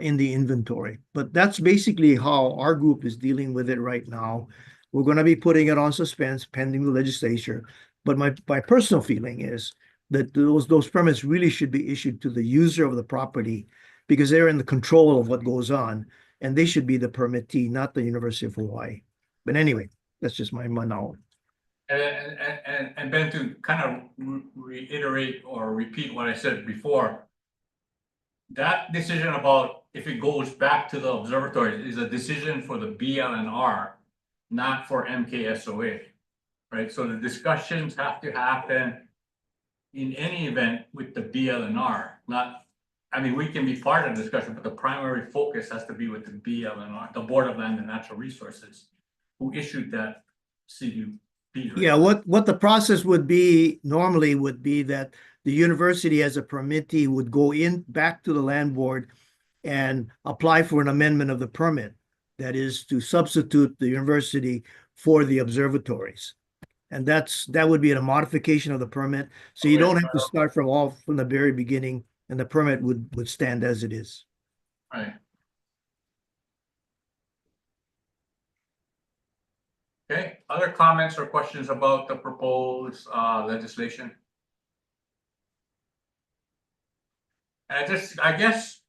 L: in the inventory. But that's basically how our group is dealing with it right now. We're going to be putting it on suspense pending the legislature. But my personal feeling is that those permits really should be issued to the user of the property, because they're in the control of what goes on, and they should be the permittee, not the University of Hawaii. But anyway, that's just my knowledge.
A: And Ben, to kind of reiterate or repeat what I said before, that decision about if it goes back to the observatory is a decision for the BLNR, not for MKSOA, right? So the discussions have to happen in any event with the BLNR, not, I mean, we can be part of the discussion, but the primary focus has to be with the BLNR, the Board of Land and Natural Resources, who issued that CUP. Right?
L: Yeah, what the process would be normally would be that the university as a permittee would go back to the land board and apply for an amendment of the permit. That is to substitute the university for the observatories. And that would be a modification of the permit. So you don't have to start from the very beginning, and the permit would stand as it is.
A: Right. Okay, other comments or questions about the proposed legislation? And I guess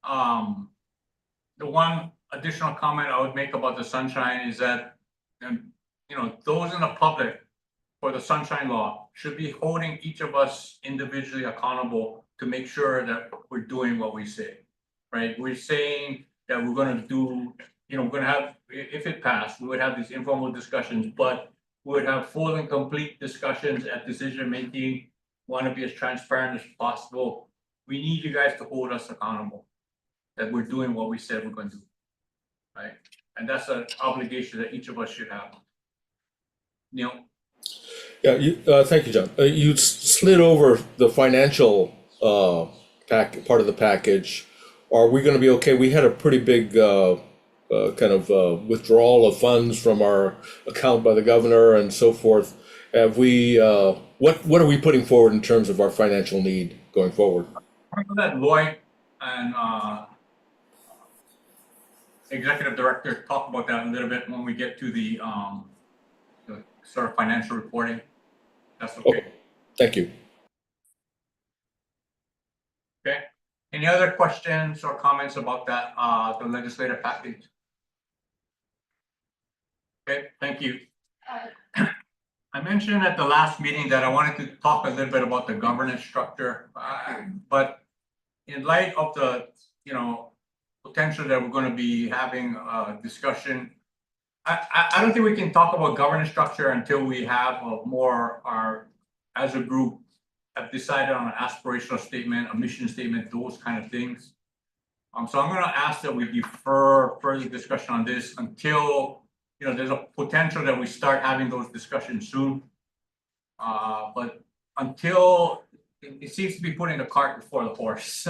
A: the one additional comment I would make about the sunshine is that, you know, those in the public for the sunshine law should be holding each of us individually accountable to make sure that we're doing what we say, right? We're saying that we're going to do, you know, we're going to have, if it passed, we would have these informal discussions, but we would have full and complete discussions at decision making, want to be as transparent as possible. We need you guys to hold us accountable that we're doing what we said we're going to do, right? And that's an obligation that each of us should have. Neil?
D: Yeah, thank you, John. You slid over the financial part of the package. Are we going to be okay? We had a pretty big kind of withdrawal of funds from our account by the governor and so forth. Have we? What are we putting forward in terms of our financial need going forward?
A: I'm gonna let Lloyd and Executive Director talk about that a little bit when we get to the sort of financial reporting. That's okay.
D: Okay, thank you.
A: Okay. Any other questions or comments about that, the legislative package? Okay, thank you. I mentioned at the last meeting that I wanted to talk a little bit about the governance structure, but in light of the, potential that we're going to be having a discussion, I don't think we can talk about governance structure until we have as a group, have decided on an aspirational statement, a mission statement, those kind of things. So I'm going to ask that we defer further discussion on this until there's a potential that we start having those discussions soon. But until it seems to be putting the cart before the horse,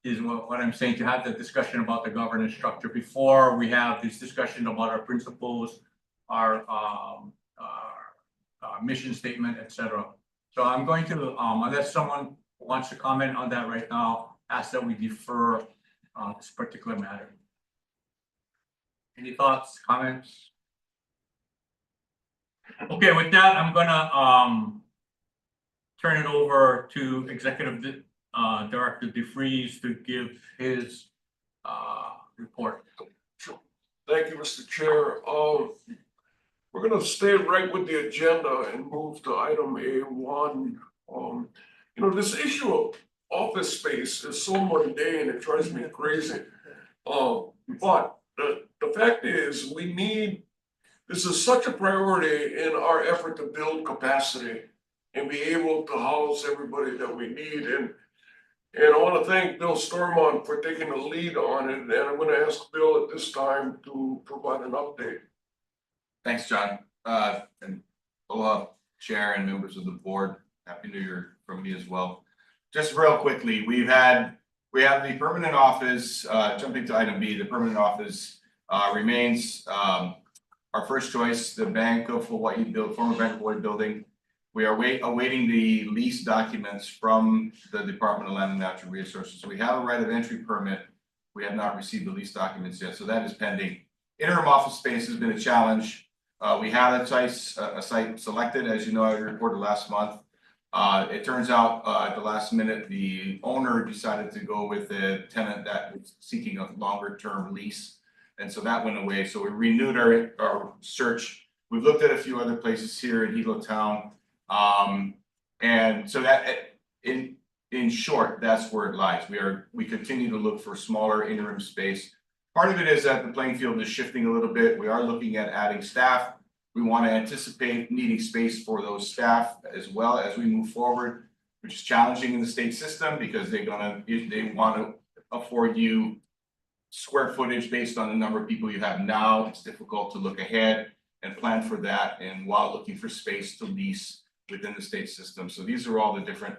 A: is what I'm saying, to have the discussion about the governance structure before we have this discussion about our principles, our mission statement, etc. So I'm going to, unless someone wants to comment on that right now, ask that we defer this particular matter. Any thoughts, comments? Okay, with that, I'm gonna turn it over to Executive Director DeFries to give his report.
E: Sure. Thank you, Mr. Chair. We're gonna stay right with the agenda and move to item A1. This issue of office space is so mundane, it drives me crazy. But the fact is, this is such a priority in our effort to build capacity and be able to house everybody that we need. And I want to thank Bill Stormont for taking the lead on it. And I'm going to ask Bill at this time to provide an update.
M: Thanks, John. And aloha, Chair and members of the board. Happy New Year from me as well. Just real quickly, we have the permanent office. Jumping to item B, the permanent office remains our first choice. The Bank of Hawaiʻi former Bank of Hawaiʻi building. We are awaiting the lease documents from the Department of Land and Natural Resources. We have a right of entry permit. We have not received the lease documents yet, so that is pending. Interim office space has been a challenge. We had a site selected, as you know, I reported last month. It turns out at the last minute, the owner decided to go with a tenant that was seeking a longer term lease. And so that went away. So we renewed our search. We've looked at a few other places here in Hilo Town. And so that in short, that's where it lies. We continue to look for smaller interim space. Part of it is that the playing field is shifting a little bit. We are looking at adding staff. We want to anticipate needing space for those staff as well as we move forward, which is challenging in the state system because they want to afford you square footage based on the number of people you have now. It's difficult to look ahead and plan for that, and while looking for space to lease within the state system. So these are all the different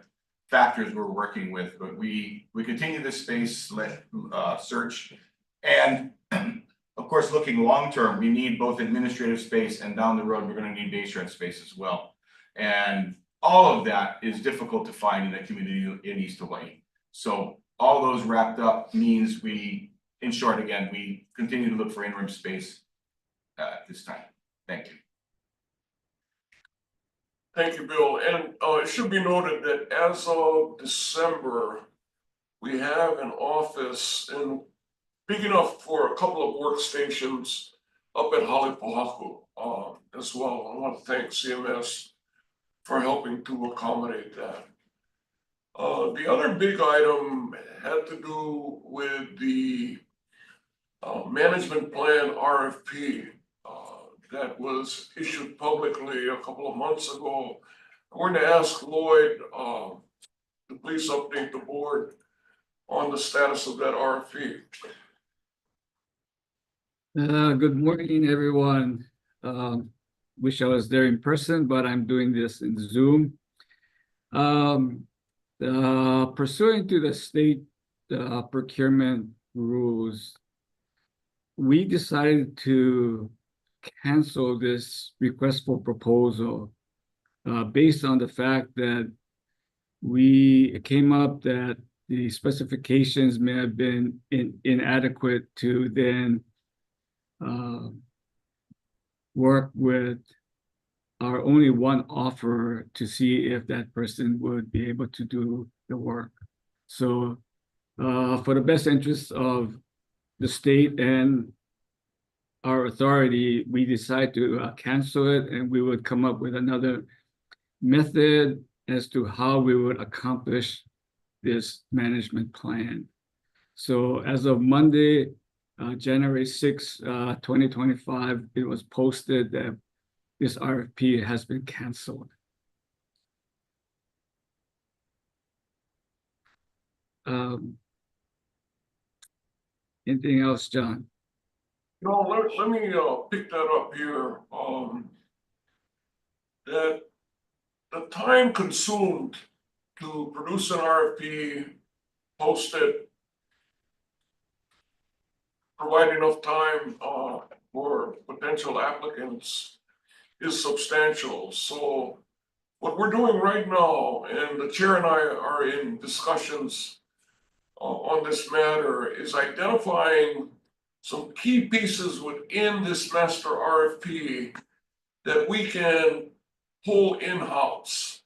M: factors we're working with, but we continue this space search. And of course, looking long term, we need both administrative space, and down the road, we're going to need day rent space as well. And all of that is difficult to find in the community in East Hawaii. So all those wrapped up means in short, again, we continue to look for interim space at this time. Thank you.
E: Thank you, Bill. And it should be noted that as of December, we have an office big enough for a couple of workstations up at Halepohaku as well. I want to thank CMS for helping to accommodate that. The other big item had to do with the management plan RFP that was issued publicly a couple of months ago. I'm going to ask Lloyd to please update the board on the status of that RFP.
N: Good morning, everyone. Wish I was there in person, but I'm doing this in Zoom. Pursuant to the state procurement rules, we decided to cancel this request for proposal based on the fact that we came up that the specifications may have been inadequate to then work with our only one offerer to see if that person would be able to do the work. So for the best interest of the state and our authority, we decided to cancel it, and we would come up with another method as to how we would accomplish this management plan. So as of Monday, January 6, 2025, it was posted that this RFP has been canceled. Anything else, John?
E: No, let me pick that up here. That the time consumed to produce an RFP, post it, provide enough time for potential applicants is substantial. So what we're doing right now, and the chair and I are in discussions on this matter, is identifying some key pieces within this master RFP that we can pull in-house.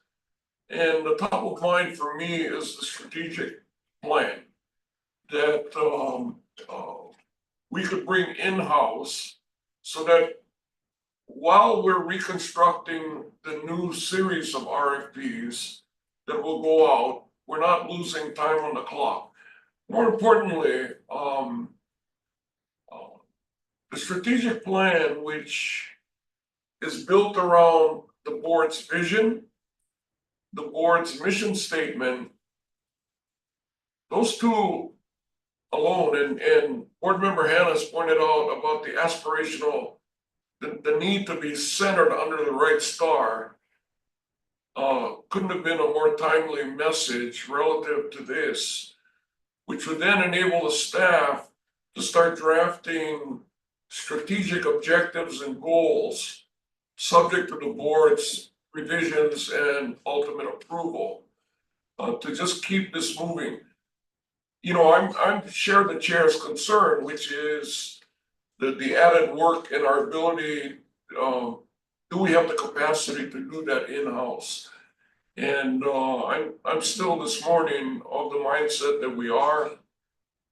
E: And the top of mind for me is the strategic plan that we could bring in-house so that while we're reconstructing the new series of RFPs that will go out, we're not losing time on the clock. More importantly, the strategic plan, which is built around the board's vision, the board's mission statement, those two alone, and board member Hannah's pointed out about the aspirational, the need to be centered under the right star, couldn't have been a more timely message relative to this, which would then enable the staff to start drafting strategic objectives and goals subject to the board's revisions and ultimate approval to just keep this moving. You know, I'm share the chair's concern, which is the added work and our ability, do we have the capacity to do that in-house? And I'm still this morning of the mindset that we are,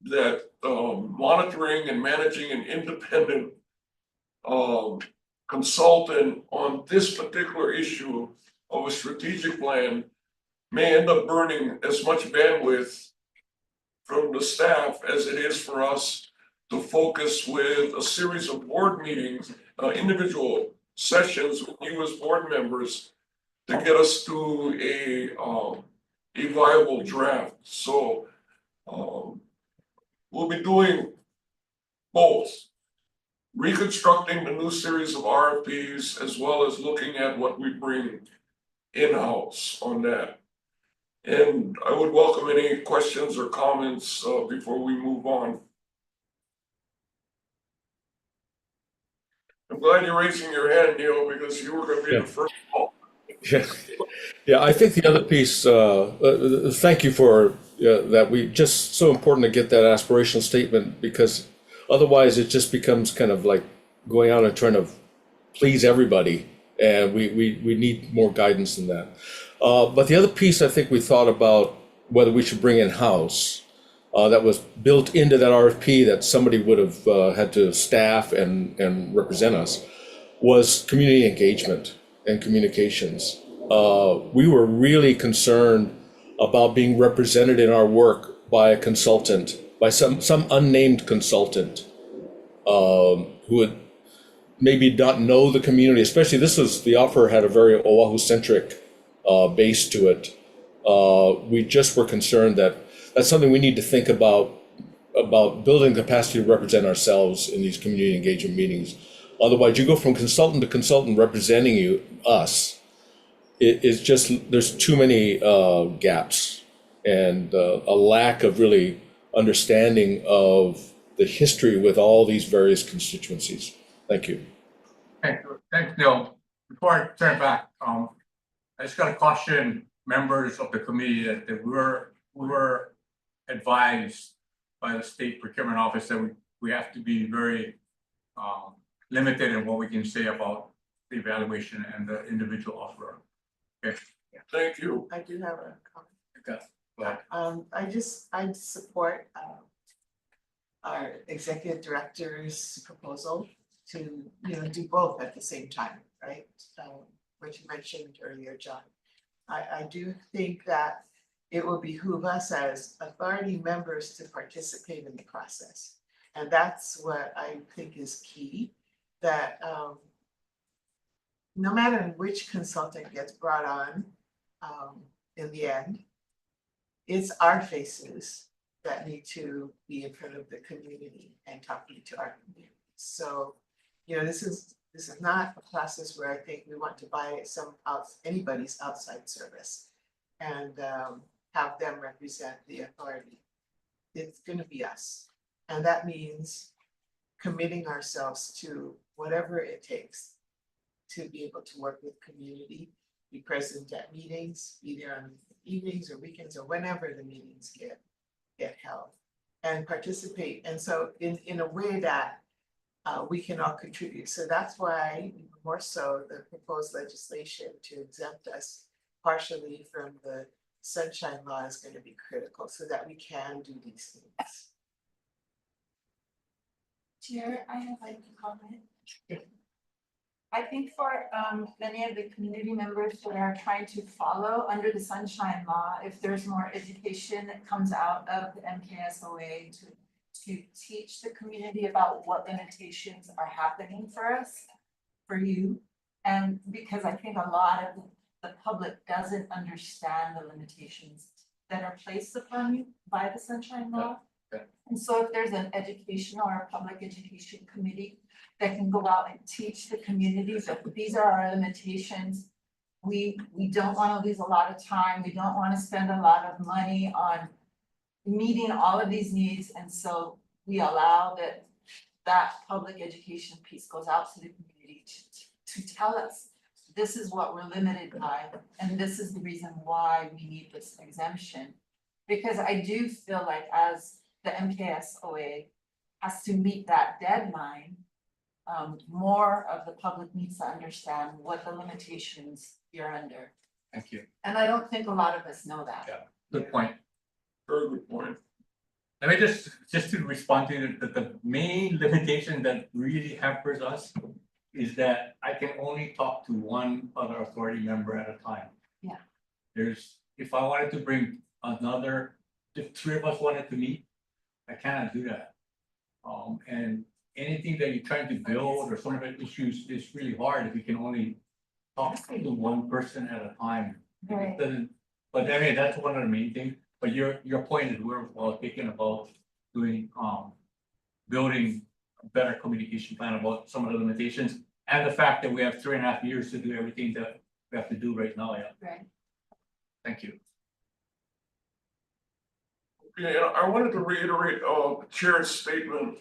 E: that monitoring and managing an independent consultant on this particular issue of a strategic plan may end up burning as much bandwidth from the staff as it is for us to focus with a series of board meetings, individual sessions with you as board members to get us to a viable draft. So we'll be doing both, reconstructing the new series of RFPs as well as looking at what we bring in-house on that. And I would welcome any questions or comments before we move on. I'm glad you're raising your hand, Neil, because you were going to be the first call.
D: Yeah, I think the other piece, thank you for that. We just so important to get that aspirational statement, because otherwise it just becomes kind of like going out and trying to please everybody, and we need more guidance than that. But the other piece I think we thought about whether we should bring in-house that was built into that RFP that somebody would have had to staff and represent us was community engagement and communications. We were really concerned about being represented in our work by a consultant, by some unnamed consultant who would maybe not know the community, especially the offer had a very Oahu-centric base to it. We just were concerned that that's something we need to think about about building capacity to represent ourselves in these community engagement meetings. Otherwise, you go from consultant to consultant representing us. It's just, there's too many gaps and a lack of really understanding of the history with all these various constituencies. Thank you.
A: Thanks, Neil. Before I turn it back, I just got to caution members of the committee that we were advised by the state procurement office that we have to be very limited in what we can say about the evaluation and the individual offerer. Okay.
E: Thank you.
H: I do have a comment.
A: Okay. Go ahead.
H: I support our executive director's proposal to, do both at the same time, right? What you mentioned earlier, John. I do think that it will behoove us as authority members to participate in the process. And that's what I think is key, that no matter which consultant gets brought on in the end, it's our faces that need to be in front of the community and talking to our community. So, this is not a process where I think we want to buy anybody's outside service and have them represent the authority. It's going to be us. And that means committing ourselves to whatever it takes to be able to work with community, be present at meetings, be there on evenings or weekends or whenever the meetings get held, and participate. And so in a way that we can all contribute. So that's why, more so, the proposed legislation to exempt us partially from the Sunshine Law is going to be critical so that we can do these things.
O: Chair, I have like a comment. I think for many of the community members that are trying to follow under the Sunshine Law, if there's more education that comes out of the MKSOA to teach the community about what limitations are happening for us, for you. And because I think a lot of the public doesn't understand the limitations that are placed upon you by the Sunshine Law.
A: Yeah.
O: And so if there's an educational or a public education committee that can go out and teach the community that these are our limitations. We don't want to lose a lot of time. We don't want to spend a lot of money on meeting all of these needs. And so we allow that public education piece goes out to the community to tell us this is what we're limited by, and this is the reason why we need this exemption. Because I do feel like as the MKSOA has to meet that deadline, more of the public needs to understand what the limitations you're under.
A: Thank you.
O: And I don't think a lot of us know that.
A: Yeah, good point.
E: Very good point.
A: Let me just to respond to the main limitation that really hampers us is that I can only talk to one other authority member at a time.
O: Yeah.
A: If I wanted to bring another, if three of us wanted to meet, I cannot do that. And anything that you're trying to build or some of the issues is really hard if you can only talk to one person at a time.
O: Right.
A: It doesn't, but I mean, that's one of the main things. But your point is we're thinking about doing building a better communication plan about some of the limitations and the fact that we have 3.5 years to do everything that we have to do right now. Yeah.
O: Right.
A: Thank you.
E: Okay, and I wanted to reiterate the chair's statement.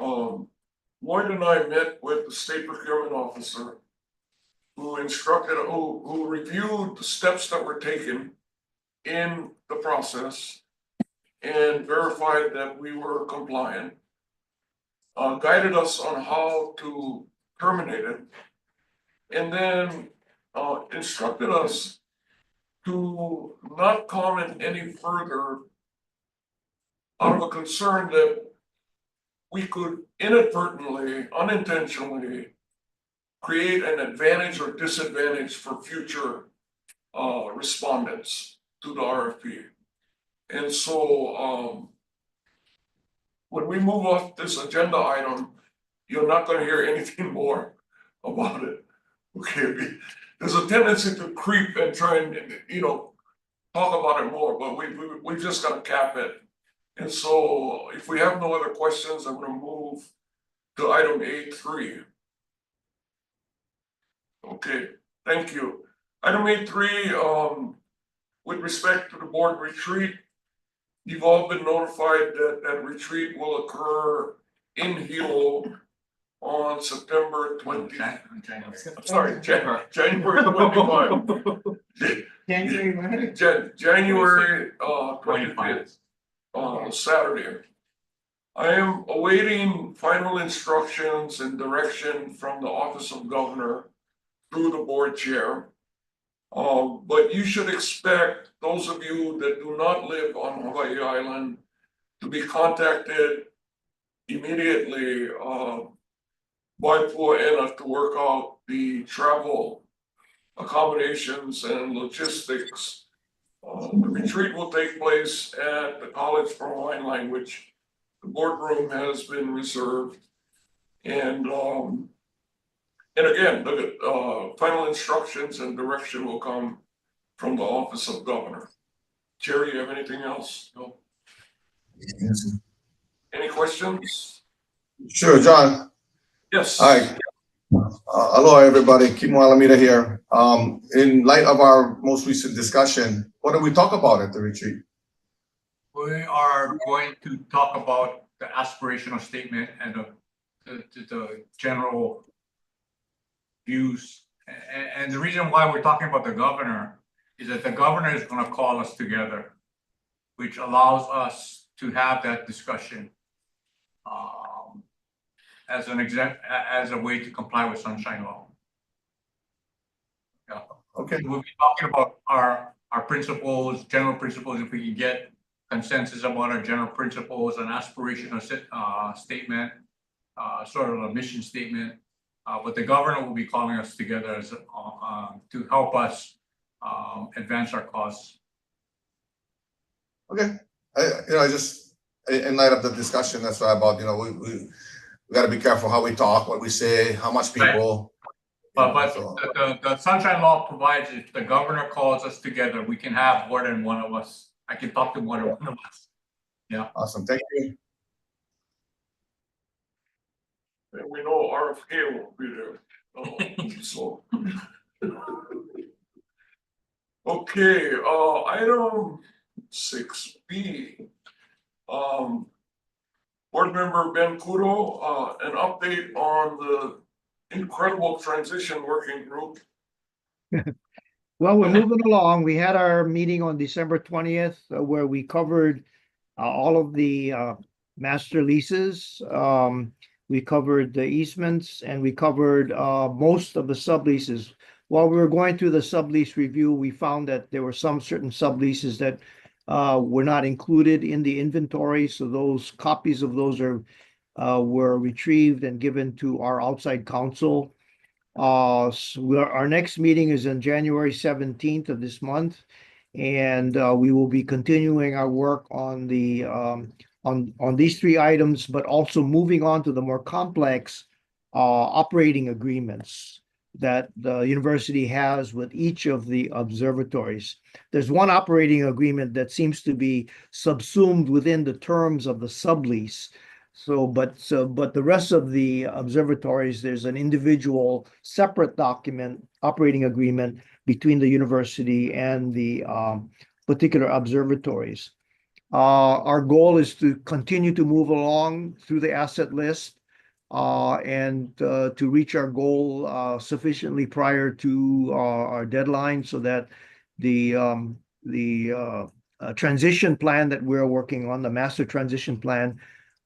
E: Lloyd and I met with the state procurement officer who reviewed the steps that were taken in the process and verified that we were compliant, guided us on how to terminate it, and then instructed us to not comment any further out of a concern that we could inadvertently, unintentionally create an advantage or disadvantage for future respondents to the RFP. And so when we move off this agenda item, you're not going to hear anything more about it. Okay, there's a tendency to creep and try and talk about it more, but we just got to cap it And so if we have no other questions, I'm gonna move to item A3. Okay, thank you. Item A3, with respect to the board retreat, you've all been notified that that retreat will occur in Hilo on September 20. Sorry, January 25.
H: January what?
E: January 25th, Saturday. I am awaiting final instructions and direction from the Office of Governor through the board chair. But you should expect those of you that do not live on Hawaii Island to be contacted immediately by Pua'ena to work out the travel accommodations and logistics. The retreat will take place at the College for Hawaiian Language. The boardroom has been reserved. And again, the final instructions and direction will come from the Office of Governor. Jerry, you have anything else? No. Any questions?
P: Sure, John.
E: Yes.
P: Hi. Aloha, everybody. Kimo Alameda here. In light of our most recent discussion, what did we talk about at the retreat?
A: We are going to talk about the aspirational statement and the general views. And the reason why we're talking about the governor is that the governor is going to call us together, which allows us to have that discussion as a way to comply with Sunshine Law. Yeah.
P: Okay.
A: We'll be talking about our principles, general principles. If we can get consensus about our general principles, an aspirational statement, sort of a mission statement. But the governor will be calling us together as to help us advance our cause.
P: Okay. I just in light of the discussion, that's why about we got to be careful how we talk, what we say, how much people.
A: But the Sunshine Law provides if the governor calls us together, we can have more than one of us. I can talk to more than one of us. Yeah.
P: Awesome. Thank you.
E: And we know RFK won't be there. So. Okay, item 6B. Board member Ben Kudo, an update on the incredible transition working group.
L: Well, we're moving along. We had our meeting on December 20th where we covered all of the master leases. We covered the easements and we covered most of the subleases. While we were going through the sublease review, we found that there were some certain subleases that were not included in the inventory. So those copies of those were retrieved and given to our outside counsel. So our next meeting is on January 17th of this month, and we will be continuing our work on the on these three items, but also moving on to the more complex operating agreements that the university has with each of the observatories. There's one operating agreement that seems to be subsumed within the terms of the sublease. But the rest of the observatories, there's an individual separate document, operating agreement between the university and the particular observatories. Our goal is to continue to move along through the asset list and to reach our goal sufficiently prior to our deadline so that the transition plan that we're working on, the master transition plan,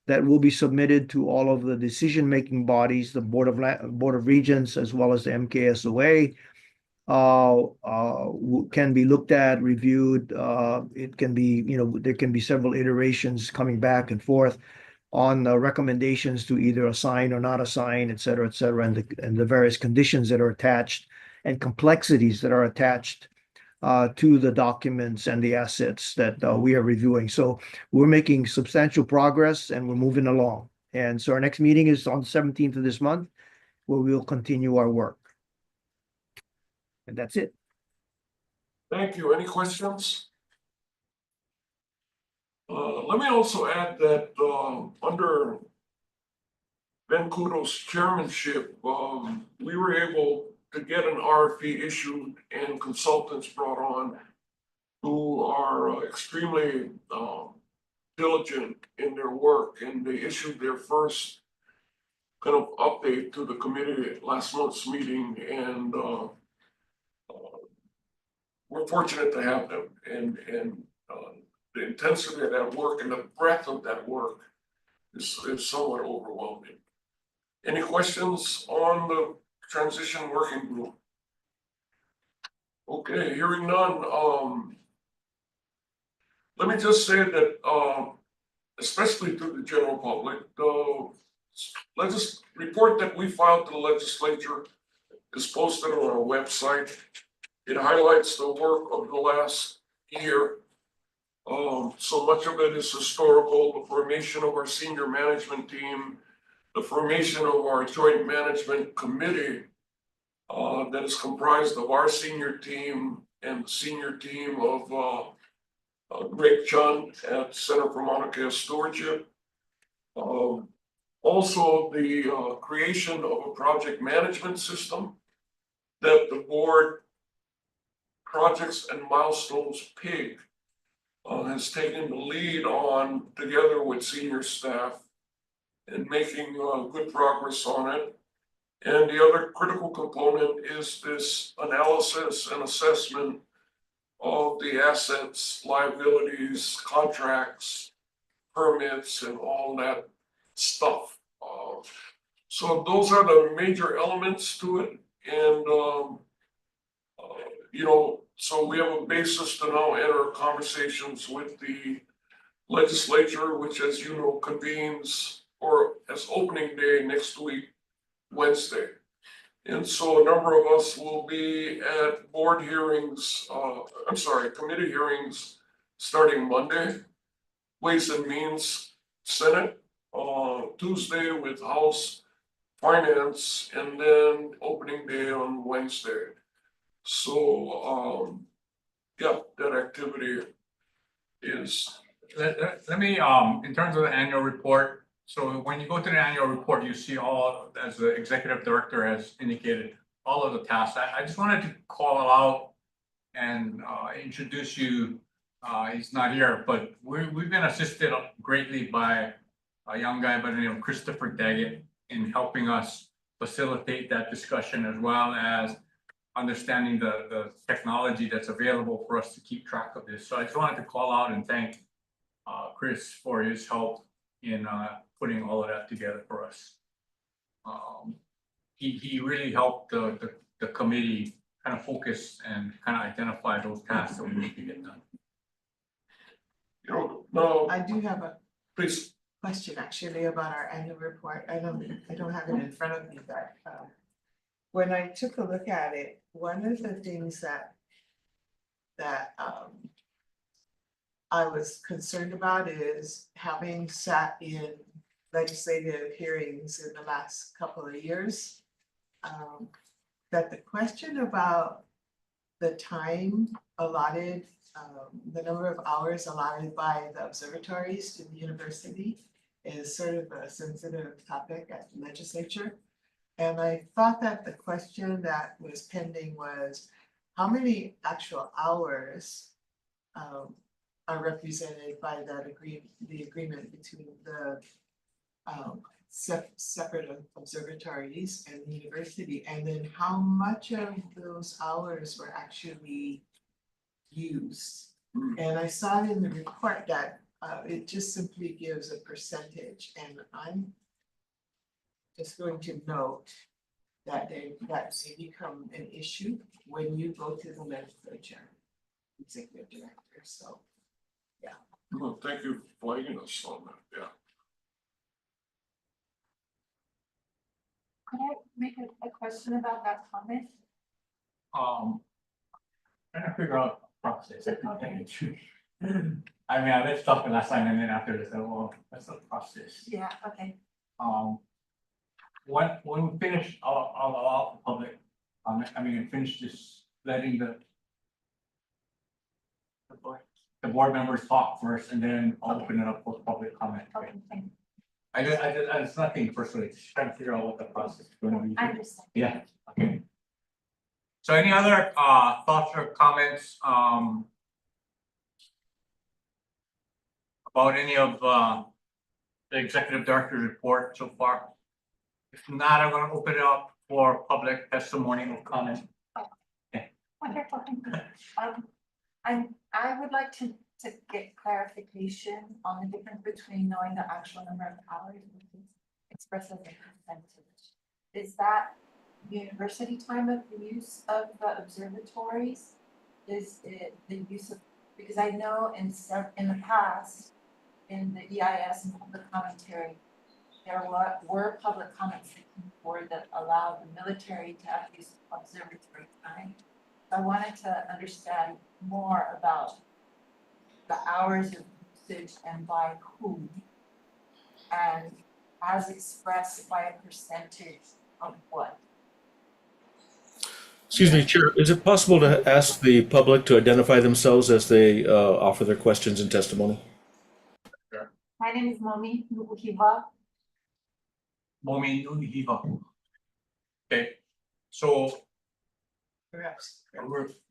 L: that will be submitted to all of the decision-making bodies, the Board of Regents, as well as the MKSOA, can be looked at, reviewed. It can be, there can be several iterations coming back and forth on the recommendations to either assign or not assign, et cetera, and the various conditions that are attached and complexities that are attached to the documents and the assets that we are reviewing. So we're making substantial progress and we're moving along. And so our next meeting is on the 17th of this month, where we'll continue our work. And that's it.
E: Thank you. Any questions? Let me also add that, under Ben Kudo's chairmanship, we were able to get an RFP issued and consultants brought on who are extremely diligent in their work, and they issued their first kind of update to the committee at last month's meeting, and we're fortunate to have them, and the intensity of that work and the breadth of that work is somewhat overwhelming. Any questions on the transition working group? Okay, hearing none, let me just say that, especially to the general public, the report that we filed to the legislature is posted on our website. It highlights the work of the last year. So much of it is historical, the formation of our senior management team, the formation of our joint management committee, that is comprised of our senior team and the senior team of Greg Chun at Center for Mauna Kea Stewardship. Also, the creation of a project management system that the board Projects and Milestones PIG has taken the lead on together with senior staff and making good progress on it. And the other critical component is this analysis and assessment of the assets, liabilities, contracts, permits, and all that stuff. So those are the major elements to it. And, so we have a basis to now enter conversations with the legislature, which, as you know, convenes or as opening day next week, Wednesday. And so a number of us will be at board hearings, committee hearings starting Monday, Ways and Means Senate, Tuesday with House Finance, and then opening day on Wednesday. So, that activity is.
A: Let me, in terms of the annual report, so when you go to the annual report, you see all, as the executive director has indicated, all of the tasks. I just wanted to call out and introduce you. He's not here, but we've been assisted greatly by a young guy by the name of Christopher Daggett in helping us facilitate that discussion, as well as understanding the technology that's available for us to keep track of this. So I just wanted to call out and thank Chris for his help in putting all of that together for us. He really helped the committee kind of focus and kind of identify those tasks that we need to get done.
E: No,
H: I do have a
E: please.
H: question actually about our annual report. I don't have it in front of me, but when I took a look at it, one of the things that I was concerned about is, having sat in legislative hearings in the last couple of years, that the question about the time allotted, the number of hours allotted by the observatories to the university is sort of a sensitive topic at the legislature. And I thought that the question that was pending was, how many actual hours are represented by that the agreement between the separate observatories and the university, and then how much of those hours were actually used. And I saw it in the report that it just simply gives a percentage, and I'm just going to note that that may become an issue when you go to the legislature, executive director, so, yeah.
E: Well, thank you for flagging us on that, yeah.
O: Could I make a question about that comment?
A: Trying to figure out the process. I mean, I read stuff last time, and then after this, well, that's the process.
O: Yeah, okay.
A: When we finish, I'll allow the public, finish this letting the board. the board members talk first and then I'll open it up for public comment.
O: Okay, thank you.
A: It's nothing personally, just trying to figure out what the process is gonna be.
O: I understand.
A: Yeah, okay. So any other thoughts or comments about any of the executive director's report so far? If not, I'm gonna open it up for public testimony or comment.
O: Wonderful, thank you. I would like to get clarification on the difference between knowing the actual number of hours expressed as a percentage. Is that university time of the use of the observatories? Is it the use of, because I know in the past, in the EIS and public commentary, there were public comments that came forward that allowed the military to have use of observatory time. I wanted to understand more about the hours of usage and by whom, and as expressed by a percentage of what.
D: Excuse me, Chair, is it possible to ask the public to identify themselves as they offer their questions and testimony?
O: My name is Momi Nukuhiva.
A: Momi Nuhiva. Okay, so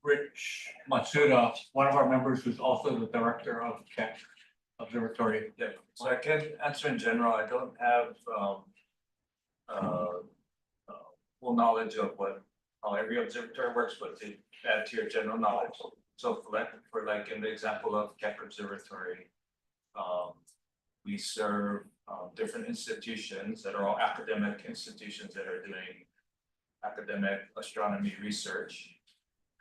A: Rich Matsuda, one of our members who's also the director of Keck Observatory.
I: Yeah, so I can answer in general. I don't have full knowledge of how every observatory works, but to add to your general knowledge. So for like in the example of Keck Observatory, we serve different institutions that are all academic institutions that are doing academic astronomy research.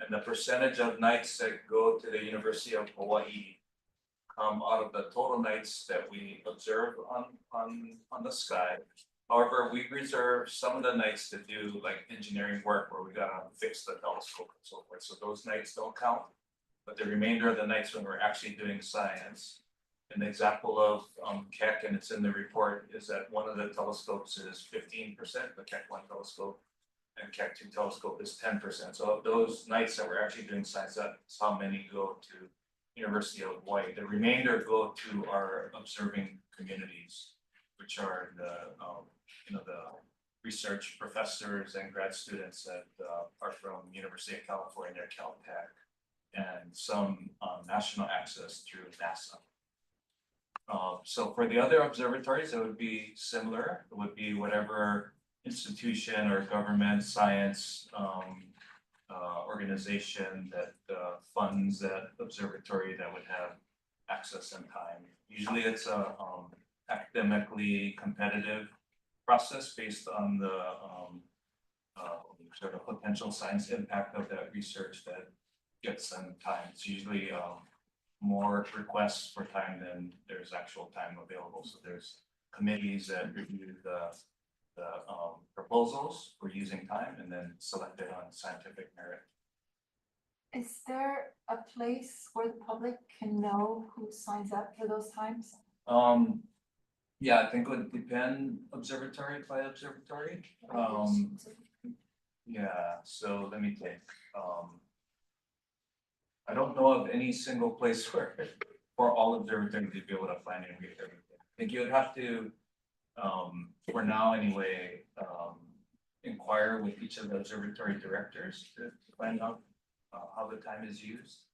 I: And the percentage of nights that go to the University of Hawaiʻi come out of the total nights that we observe on the sky. However, we reserve some of the nights to do like engineering work where we gotta fix the telescope and so forth. So those nights don't count, but the remainder of the nights when we're actually doing science. An example of Keck, and it's in the report, is that one of the telescopes is 15%, the Keck 1 telescope, and Keck 2 telescope is 10%. So of those nights that we're actually doing science, that's how many go to University of Hawaii. The remainder go to our observing communities, which are the research professors and grad students that are from University of California, Caltech, and some national access through NASA. So for the other observatories, it would be similar. It would be whatever institution or government science organization that funds that observatory that would have access and time. Usually it's a academically competitive process based on the sort of potential science impact of that research that gets them time. It's usually more requests for time than there's actual time available. So there's committees that review the proposals for using time and then select it on scientific merit.
O: Is there a place where the public can know who signs up for those times?
I: Yeah, I think it would depend observatory by observatory. Yeah, so let me think. I don't know of any single place where for all observatories you'd be able to find and read everything. I think you would have to, for now anyway, inquire with each of the observatory directors to find out how the time is used.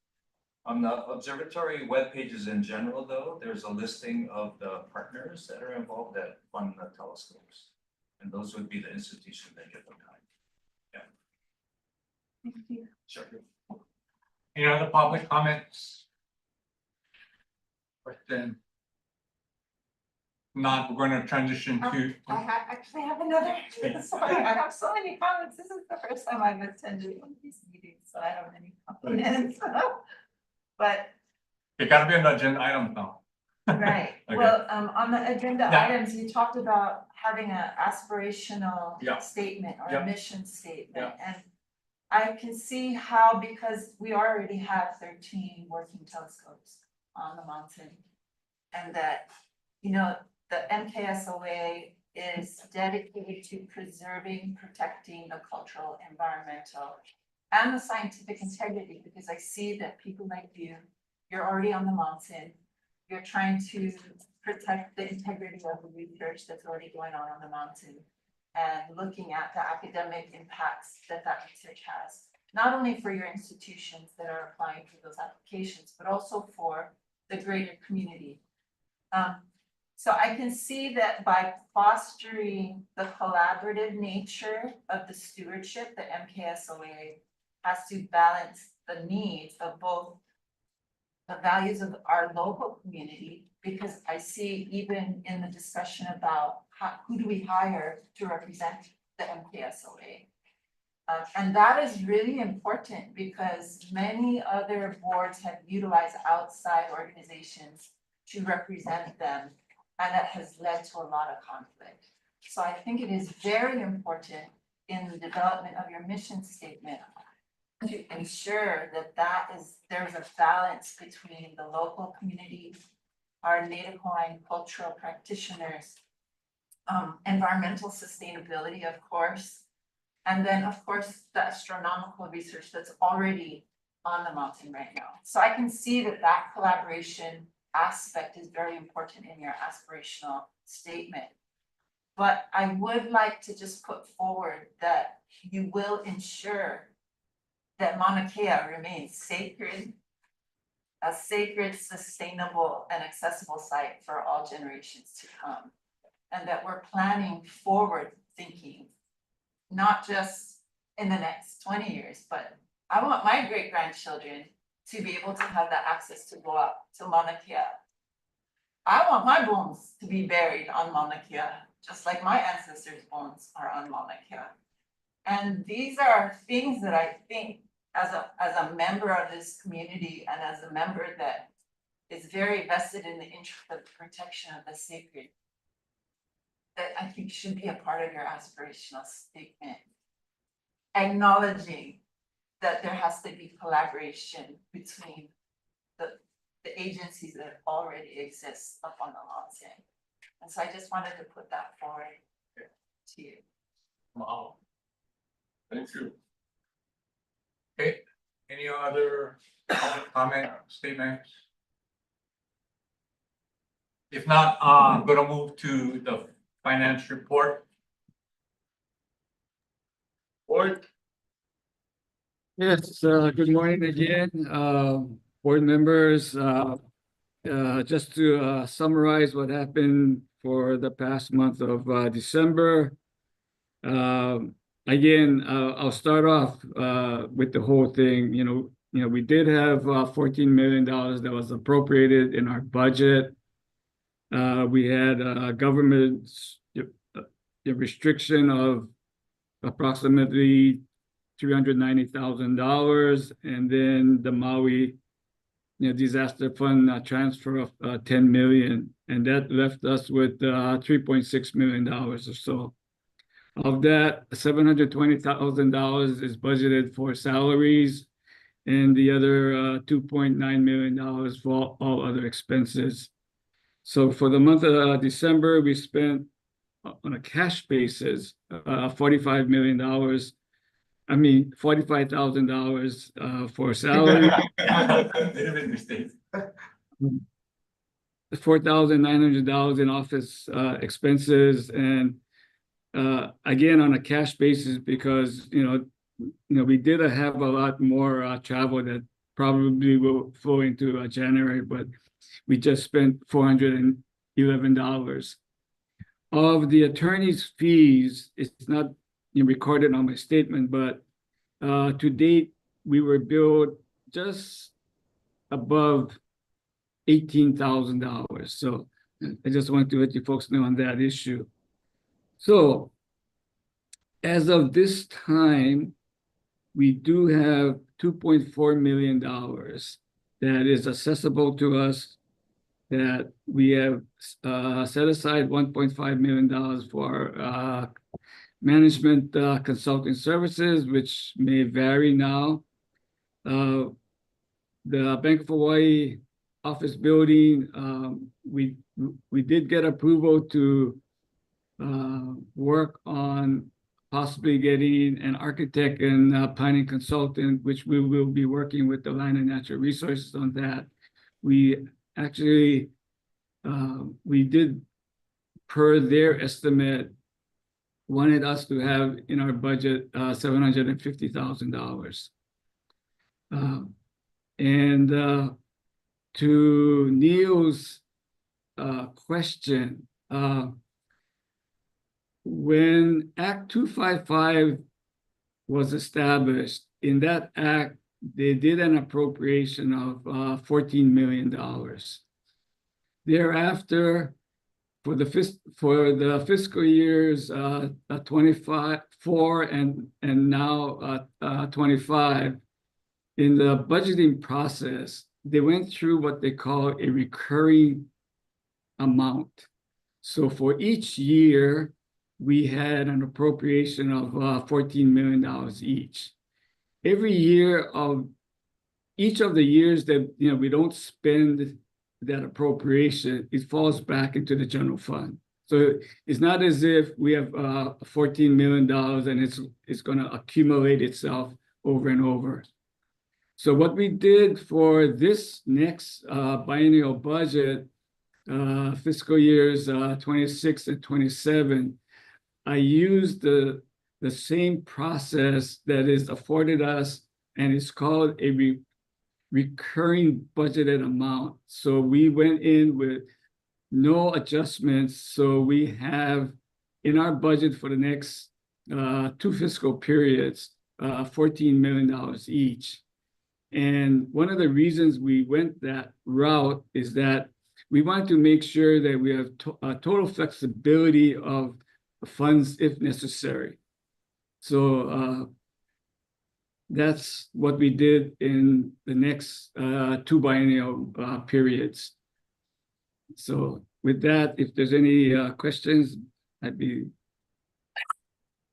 I: On the observatory web pages in general, though, there's a listing of the partners that are involved that fund the telescopes. And those would be the institutions that get the time. Yeah.
O: Thank you.
I: Sure.
A: Any other public comments? Question? Not, we're gonna transition to.
O: I actually have another, sorry, I have so many comments. This is the first time I've attended one of these meetings, so I don't have any comments. But.
A: It gotta be an agenda item now.
O: Right,
A: Okay.
O: well, on the agenda
A: Yeah.
O: items, you talked about having an aspirational
A: Yeah.
O: statement or
A: Yeah.
O: a mission statement. And I can see how, because we already have 13 working telescopes on the mountain. And that, you know, the MKSOA is dedicated to preserving, protecting the cultural, environmental, and the scientific integrity, because I see that people like you you're already on the mountain. You're trying to protect the integrity of the research that's already going on the mountain. And looking at the academic impacts that that research has, not only for your institutions that are applying for those applications, but also for the greater community. So I can see that by fostering the collaborative nature of the stewardship, the MKSOA has to balance the needs of both the values of our local community, because I see even in the discussion about who do we hire to represent the MKSOA. And that is really important because many other boards have utilized outside organizations to represent them, and that has led to a lot of conflict. So I think it is very important in the development of your mission statement to ensure that there's a balance between the local community, our Native Hawaiian cultural practitioners, environmental sustainability, of course, and then, of course, the astronomical research that's already on the mountain right now. So I can see that that collaboration aspect is very important in your aspirational statement. But I would like to just put forward that you will ensure that Mauna Kea remains sacred, a sacred, sustainable, and accessible site for all generations to come. And that we're planning forward thinking, not just in the next 20 years, but I want my great-grandchildren to be able to have that access to go up to Mauna Kea. I want my bones to be buried on Mauna Kea, just like my ancestors' bones are on Mauna Kea. And these are things that I think as a member of this community and as a member that is very vested in the interest of the protection of the sacred, that I think should be a part of your aspirational statement. Acknowledging that there has to be collaboration between the agencies that already exist up on the mountain. And so I just wanted to put that forward to you.
A: Wow. Thank you. Okay, any other comment, statements? If not, I'm gonna move to the finance report. Boyd?
N: Yes, good morning again, board members. Just to summarize what happened for the past month of December. Again, I'll start off with the whole thing. You know, we did have $14 million that was appropriated in our budget. We had a government restriction of approximately $390,000, and then the Maui disaster fund transfer of $10 million, and that left us with $3.6 million or so. Of that, $720,000 is budgeted for salaries, and the other $2.9 million for all other expenses. So for the month of December, we spent on a cash basis $45 million. I mean, $45,000 for salary. $4,900 in office expenses, and again on a cash basis, because you know we did have a lot more travel that probably will flow into January, but we just spent $411. Of the attorney's fees, it's not recorded on my statement, but to date we were billed just above $18,000. So I just want to let you folks know on that issue. So as of this time, we do have $2.4 million that is accessible to us, that we have set aside $1.5 million for management consulting services, which may vary now. The Bank of Hawaii office building, we did get approval to work on possibly getting an architect and planning consultant, which we will be working with the Land and Natural Resources on that. we actually, we did, per their estimate, wanted us to have in our budget $750,000. And to Neil's question, when Act 255 was established, in that act, they did an appropriation of $14 million. Thereafter, for the fiscal years 24 and now 25, in the budgeting process, they went through what they call a recurring amount. So for each year, we had an appropriation of $14 million each. Every year of each of the years that we don't spend that appropriation, it falls back into the general fund. So it's not as if we have $14 million and it's going to accumulate itself over and over. So what we did for this next biennial budget, fiscal years 26 and 27, I used the same process that is afforded us, and it's called a recurring budgeted amount. So we went in with no adjustments. So we have in our budget for the next 2 fiscal periods, $14 million each. And one of the reasons we went that route is that we want to make sure that we have total flexibility of funds if necessary. So that's what we did in the next 2 biennial periods. So with that, if there's any questions, I'd be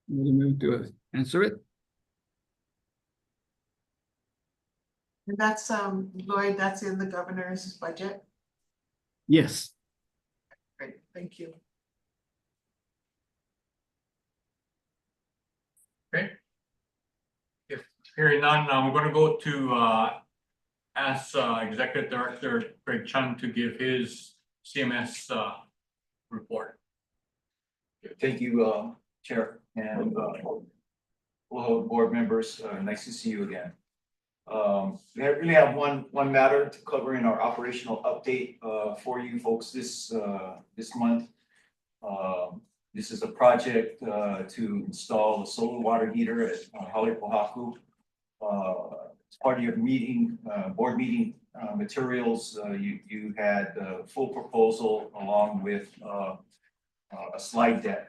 N: willing to answer it.
H: And that's, Lloyd, that's in the governor's budget?
N: Yes.
H: Great, thank you.
A: Okay. If hearing none, we're going to go to ask Executive Director Greg Chun to give his CMS report.
Q: Thank you, Chair, and hello, board members. Nice to see you again. We really have one matter to cover in our operational update for you folks this month. This is a project to install a solar water heater at Hawaiʻi. As part of your meeting, board meeting materials, you had a full proposal along with a slide deck.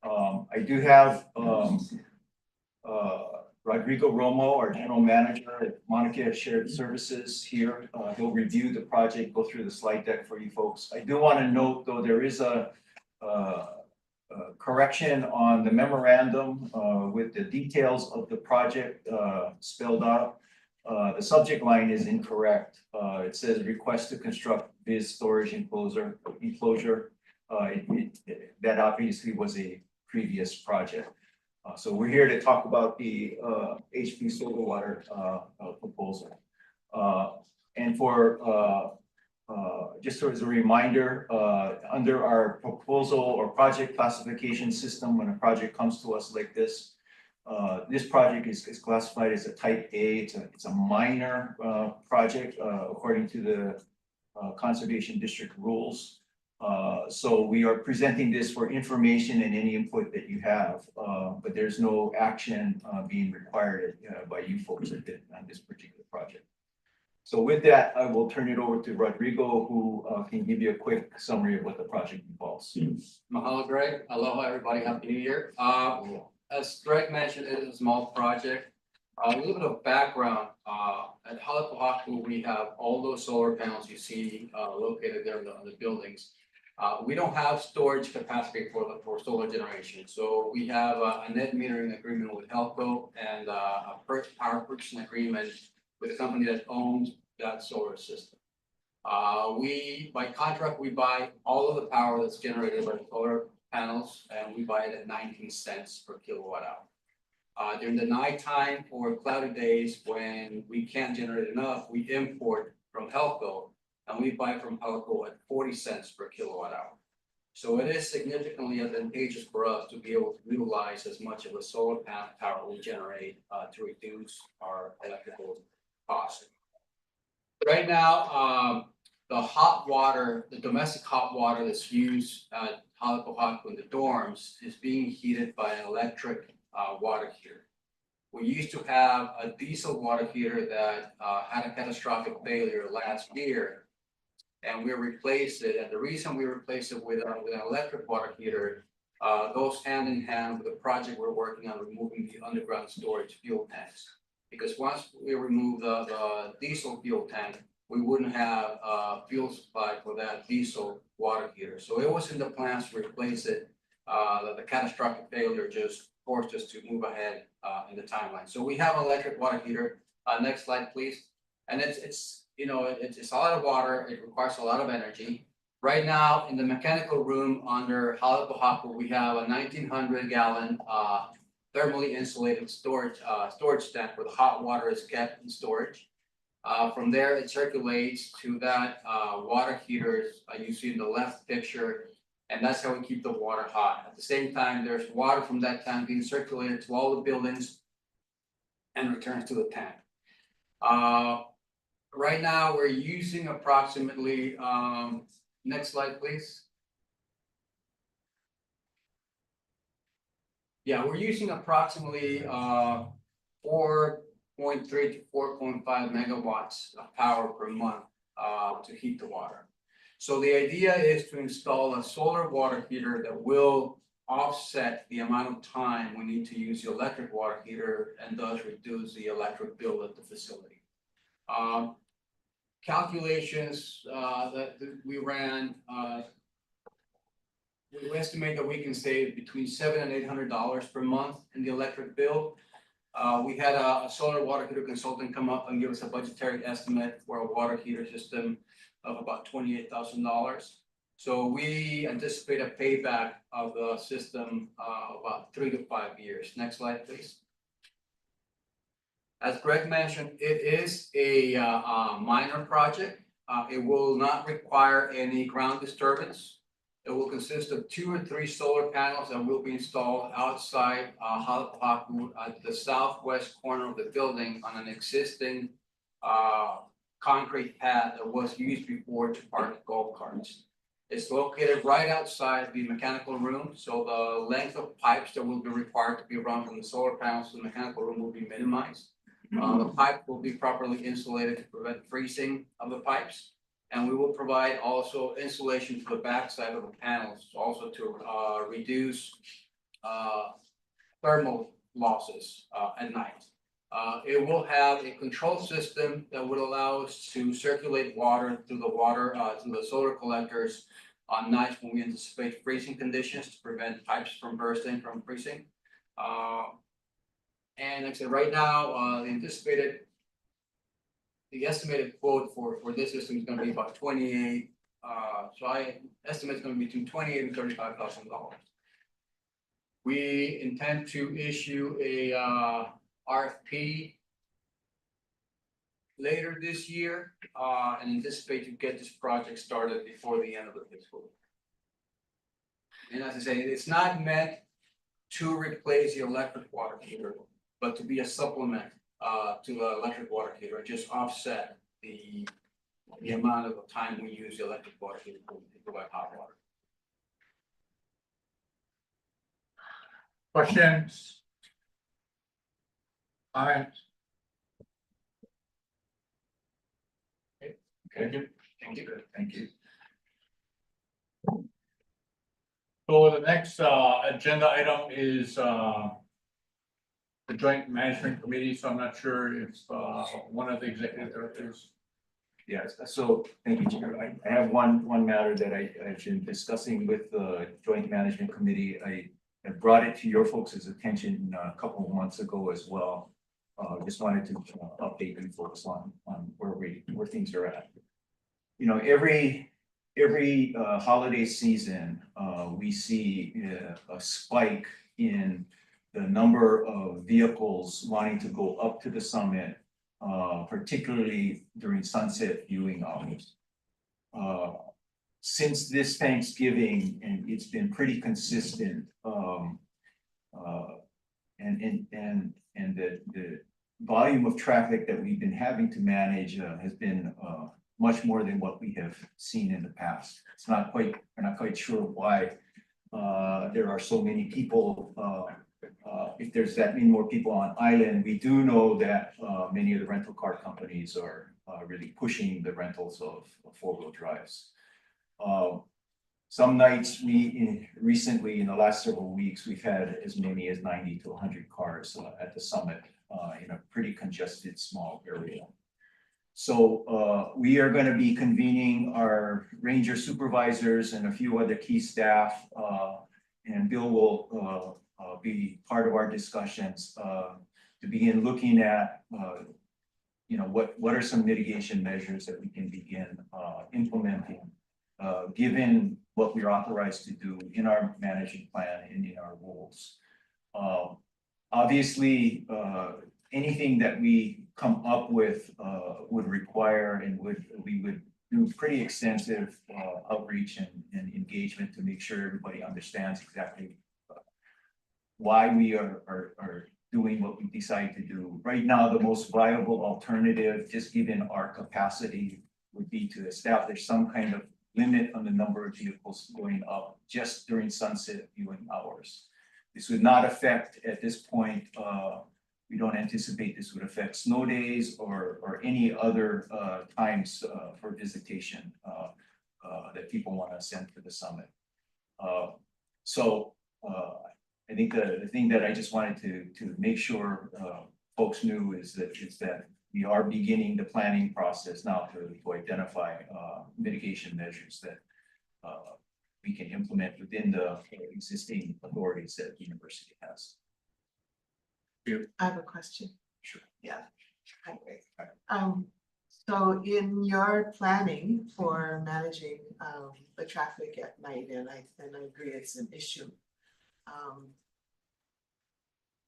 Q: I do have Rodrigo Romo, our general manager at Monica Shared Services here. He'll review the project, go through the slide deck for you folks. I do want to note, though, there is a correction on the memorandum with the details of the project spelled out. The subject line is incorrect. It says request to construct biz storage enclosure. That obviously was a previous project. So we're here to talk about the HP solar water proposal. And for just as a reminder, under our proposal or project classification system, when a project comes to us like this project is classified as a type A. It's a minor project according to the Conservation District rules. So we are presenting this for information and any input that you have, but there's no action being required by you folks on this particular project. So with that, I will turn it over to Rodrigo, who can give you a quick summary of what the project involves.
R: Mahalo, Greg. Aloha, everybody. Happy New Year. As Greg mentioned, it is a small project. A little bit of background. At Hawaiʻi, we have all those solar panels you see located there on the buildings. We don't have storage capacity for solar generation. So we have a net metering agreement with Helco and a power purchasing agreement with a company that owns that solar system. By contract, we buy all of the power that's generated by the solar panels, and we buy it at 19 cents per kilowatt hour. During the nighttime or cloudy days when we can't generate enough, we import from Helco and we buy from Halco at 40 cents per kilowatt hour. So it is significantly advantageous for us to be able to utilize as much of the solar panel power we generate to reduce our electrical costs. Right now, the hot water, the domestic hot water that's used at Halepohaku in the dorms is being heated by an electric water heater. We used to have a diesel water heater that had a catastrophic failure last year, and we replaced it. And the reason we replaced it with an electric water heater goes hand in hand with the project we're working on removing the underground storage fuel tanks. Because once we remove the diesel fuel tank, we wouldn't have fuel supply for that diesel water heater. So it was in the plans to replace it. The catastrophic failure just forced us to move ahead in the timeline. So we have an electric water heater. Next slide, please. And it's a lot of water. It requires a lot of energy. Right now, in the mechanical room under Halepohaku, we have a 1,900 gallon thermally insulated storage tank where the hot water is kept in storage. From there, it circulates to that water heater you see in the left picture, and that's how we keep the water hot. At the same time, there's water from that tank being circulated to all the buildings and returns to the tank. Right now, we're using approximately, next slide, please. Yeah, we're using approximately 4.3 to 4.5 megawatts of power per month to heat the water. So the idea is to install a solar water heater that will offset the amount of time we need to use the electric water heater and thus reduce the electric bill at the facility. Calculations that we ran, we estimate that we can save between $700 and $800 per month in the electric bill. We had a solar water heater consultant come up and give us a budgetary estimate for a water heater system of about $28,000. So we anticipate a payback of the system about 3 to 5 years. Next slide, please. As Greg mentioned, it is a minor project. It will not require any ground disturbance. It will consist of 2 or 3 solar panels that will be installed outside Halepohaku at the southwest corner of the building on an existing concrete pad that was used before to park golf carts. It's located right outside the mechanical room, so the length of pipes that will be required to be run from the solar panels to the mechanical room will be minimized. The pipe will be properly insulated to prevent freezing of the pipes. And we will provide also insulation to the backside of the panels, also to reduce thermal losses at night. It will have a control system that would allow us to circulate water through the solar collectors on nights when we anticipate freezing conditions to prevent pipes from bursting from freezing. And like I said, right now, the estimated quote for this system is going to be about 28. So I estimate it's going to be between $28,000 and $35,000. We intend to issue a RFP later this year and anticipate to get this project started before the end of the fiscal year. And as I say, it's not meant to replace the electric water heater, but to be a supplement to the electric water heater, just offset the amount of time we use the electric water heater to provide hot water.
A: Questions? Comments? Okay, thank you.
R: Thank you.
M: Thank you.
A: So the next agenda item is the Joint Management Committee, so I'm not sure if one of the executive directors.
Q: Yes, so thank you, Chair. I have one matter that I've been discussing with the Joint Management Committee. I brought it to your folks' attention a couple of months ago as well. Just wanted to update you folks on where things are at. You know, every holiday season, we see a spike in the number of vehicles wanting to go up to the summit, particularly during sunset viewing hours. since this Thanksgiving, and it's been pretty consistent, and the volume of traffic that we've been having to manage has been much more than what we have seen in the past. We're not quite sure why there are so many people. If there's that many more people on island, we do know that many of the rental car companies are really pushing the rentals of four-wheel drives. Some nights recently in the last several weeks, we've had as many as 90 to 100 cars at the summit in a pretty congested small area. So we are going to be convening our ranger supervisors and a few other key staff, and Bill will be part of our discussions to begin looking at what are some mitigation measures that we can begin implementing given what we're authorized to do in our management plan and in our rules. Obviously, anything that we come up with would require and we would do pretty extensive outreach and engagement to make sure everybody understands exactly why we are doing what we decide to do. Right now, the most viable alternative, just given our capacity, would be to establish some kind of limit on the number of vehicles going up just during sunset viewing hours. This would not affect, at this point, we don't anticipate this would affect snow days or any other times for visitation that people want to send to the summit. I think the thing that I just wanted to make sure folks knew is that we are beginning the planning process now to identify mitigation measures that we can implement within the existing authorities that the university has.
H: I have a question.
Q: Sure.
H: Yeah. Hi, Greg. So in your planning for managing the traffic at night, and I agree it's an issue.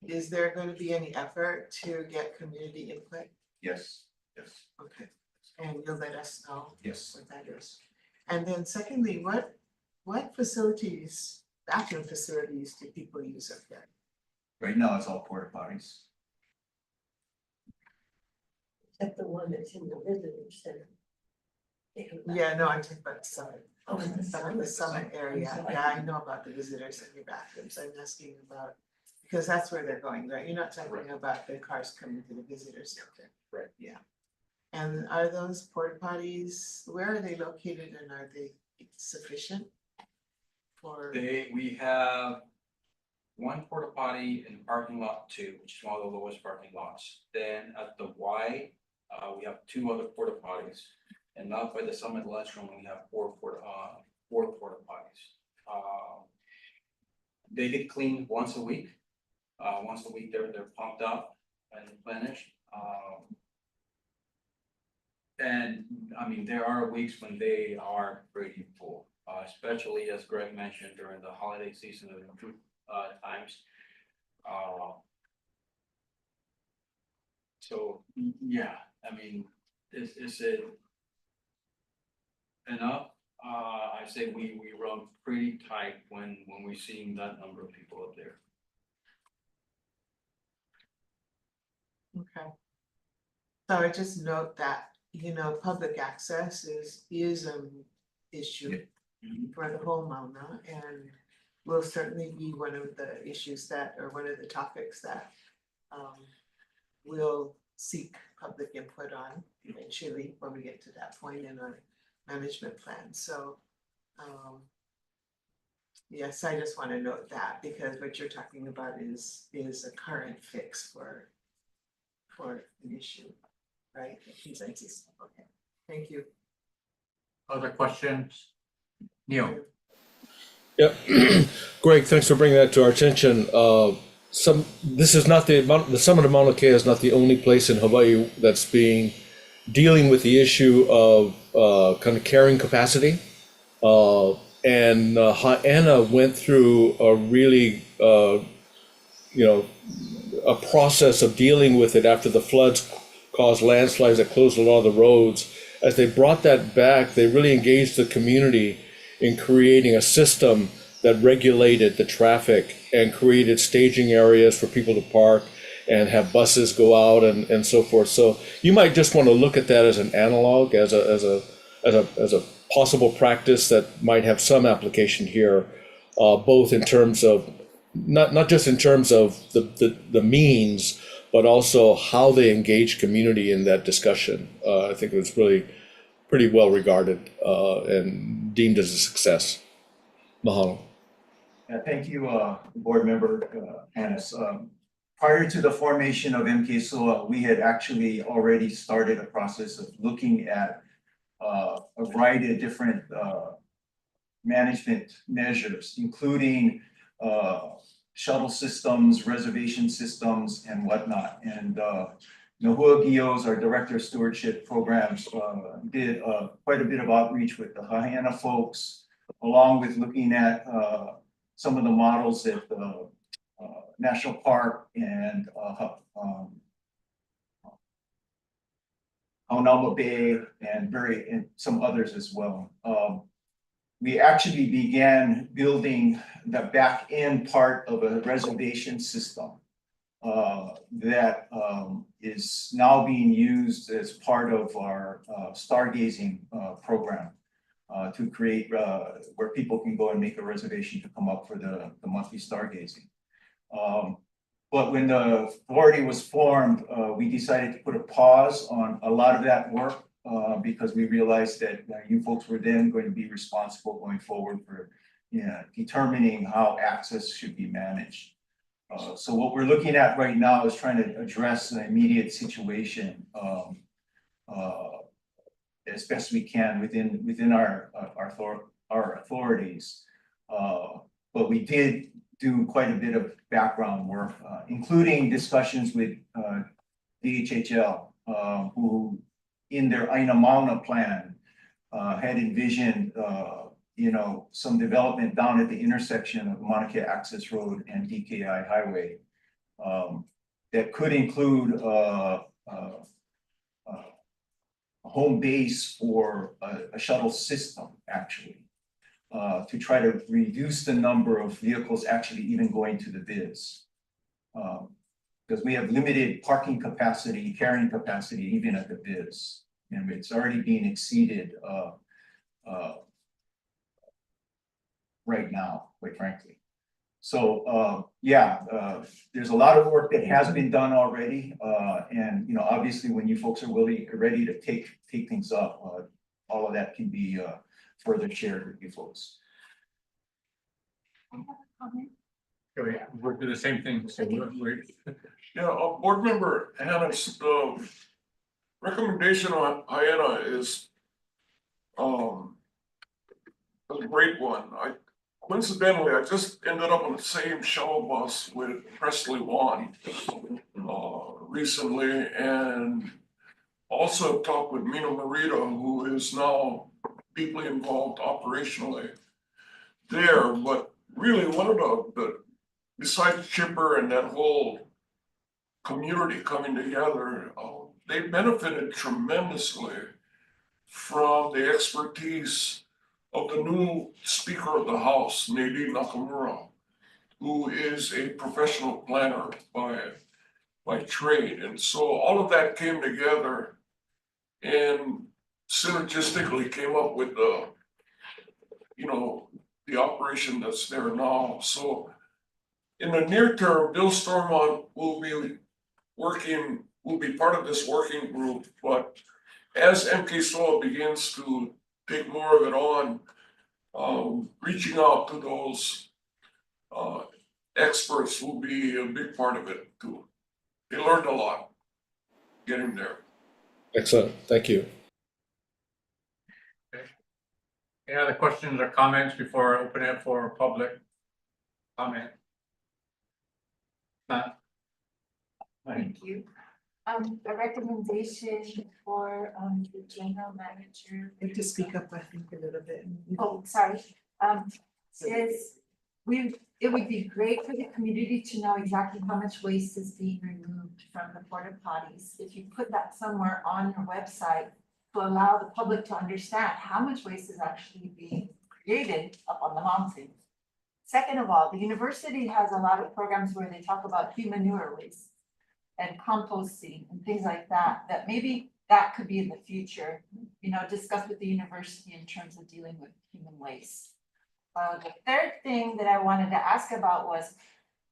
H: Is there going to be any effort to get community input?
Q: Yes.
H: Okay, and you'll let us know.
Q: Yes.
H: What that is. And then secondly, what facilities, bathroom facilities do people use up there?
Q: Right now, it's all porta potties.
S: At the one that's in the visitor center.
H: Yeah, no, I'm talking about the summit.
S: Oh,
H: The summit area. Yeah, I know about the visitor center bathrooms. I'm asking about, because that's where they're going, right? You're not talking about the cars coming to the visitor center.
Q: Right.
H: Yeah. And are those porta potties, where are they located and are they sufficient for?
R: We have one porta potty in parking lot 2, which is one of the lowest parking lots. Then at the Y, we have 2 other porta potties, and not by the summit lunchroom, we have 4 porta potties. They get cleaned once a week. Once a week, they're pumped up and replenished. And I mean, there are weeks when they are pretty full, especially as Greg mentioned during the holiday season times. So yeah, I mean, is it enough? I say we run pretty tight when we're seeing that number of people up there.
H: Okay. So I just note that, public access is an issue for the whole Mauna, and will certainly be one of the issues or one of the topics that we'll seek public input on eventually when we get to that point in our management plan. So yes, I just want to note that, because what you're talking about is a current fix for an issue, right? Okay, thank you.
A: Other questions? Neil?
D: Yep. Greg, thanks for bringing that to our attention. This is not the summit of Mauna Kea is not the only place in Hawaii that's dealing with the issue of kind of carrying capacity. And Ha'ena went through a really, a process of dealing with it after the floods caused landslides that closed a lot of the roads. as they brought that back, they really engaged the community in creating a system that regulated the traffic and created staging areas for people to park and have buses go out and so forth. So you might just want to look at that as an analog, as a possible practice that might have some application here, both in terms of not just in terms of the means, but also how they engage community in that discussion. I think it was really pretty well regarded and deemed as a success. Mahalo.
Q: Thank you, Board Member Hannes. Prior to the formation of MKSOA, we had actually already started a process of looking at a variety of different management measures, including shuttle systems, reservation systems, and whatnot. And Nahua Gios, our Director of Stewardship Programs, did quite a bit of outreach with the Hawaiʻi folks, along with looking at some of the models at the National Park and Haunama Bay and some others as well. We actually began building the back end part of a reservation system that is now being used as part of our stargazing program to create where people can go and make a reservation to come up for the monthly stargazing. But when the authority was formed, we decided to put a pause on a lot of that work because we realized that you folks were then going to be responsible going forward for determining how access should be managed. So what we're looking at right now is trying to address the immediate situation as best we can within our authorities. But we did do quite a bit of background work, including discussions with DHHL, who in their Aina Mauna plan had envisioned some development down at the intersection of Mauna Kea Access Road and DKI Highway that could include a home base for a shuttle system, actually, to try to reduce the number of vehicles actually even going to the biz. Because we have limited parking capacity, carrying capacity, even at the biz. And it's already being exceeded right now, quite frankly. So there's a lot of work that has been done already. And obviously when you folks are ready to take things up, all of that can be further shared with you folks.
A: We'll do the same thing. So
E: Yeah, Board Member Hannes, the recommendation on Hawaiʻi is a great one. Coincidentally, I just ended up on the same shuttle bus with Presley Wan recently, and also talked with Mina Morita, who is now deeply involved operationally there. But really, one of the besides Chipper and that whole community coming together, they benefited tremendously from the expertise of the new Speaker of the House, Nadine Nakamura, who is a professional planner by trade. And so all of that came together and synergistically came up with the operation that's there now. So in the near term, Bill Stormont will be part of this working group, but as MKSOA begins to take more of it on, reaching out to those experts will be a big part of it too. They learned a lot getting there.
D: Excellent, thank you.
A: Okay. Any other questions or comments before I open it for public comment?
O: Thank you. A recommendation for the general manager.
H: And to speak up, I think, a little bit.
O: Oh, sorry. It would be great for the community to know exactly how much waste is being removed from the porta potties. If you put that somewhere on your website, to allow the public to understand how much waste is actually being created up on the mountain. Second of all, the university has a lot of programs where they talk about human manure waste and composting and things like that, that maybe that could be in the future, you know, discussed with the university in terms of dealing with human waste. The third thing that I wanted to ask about was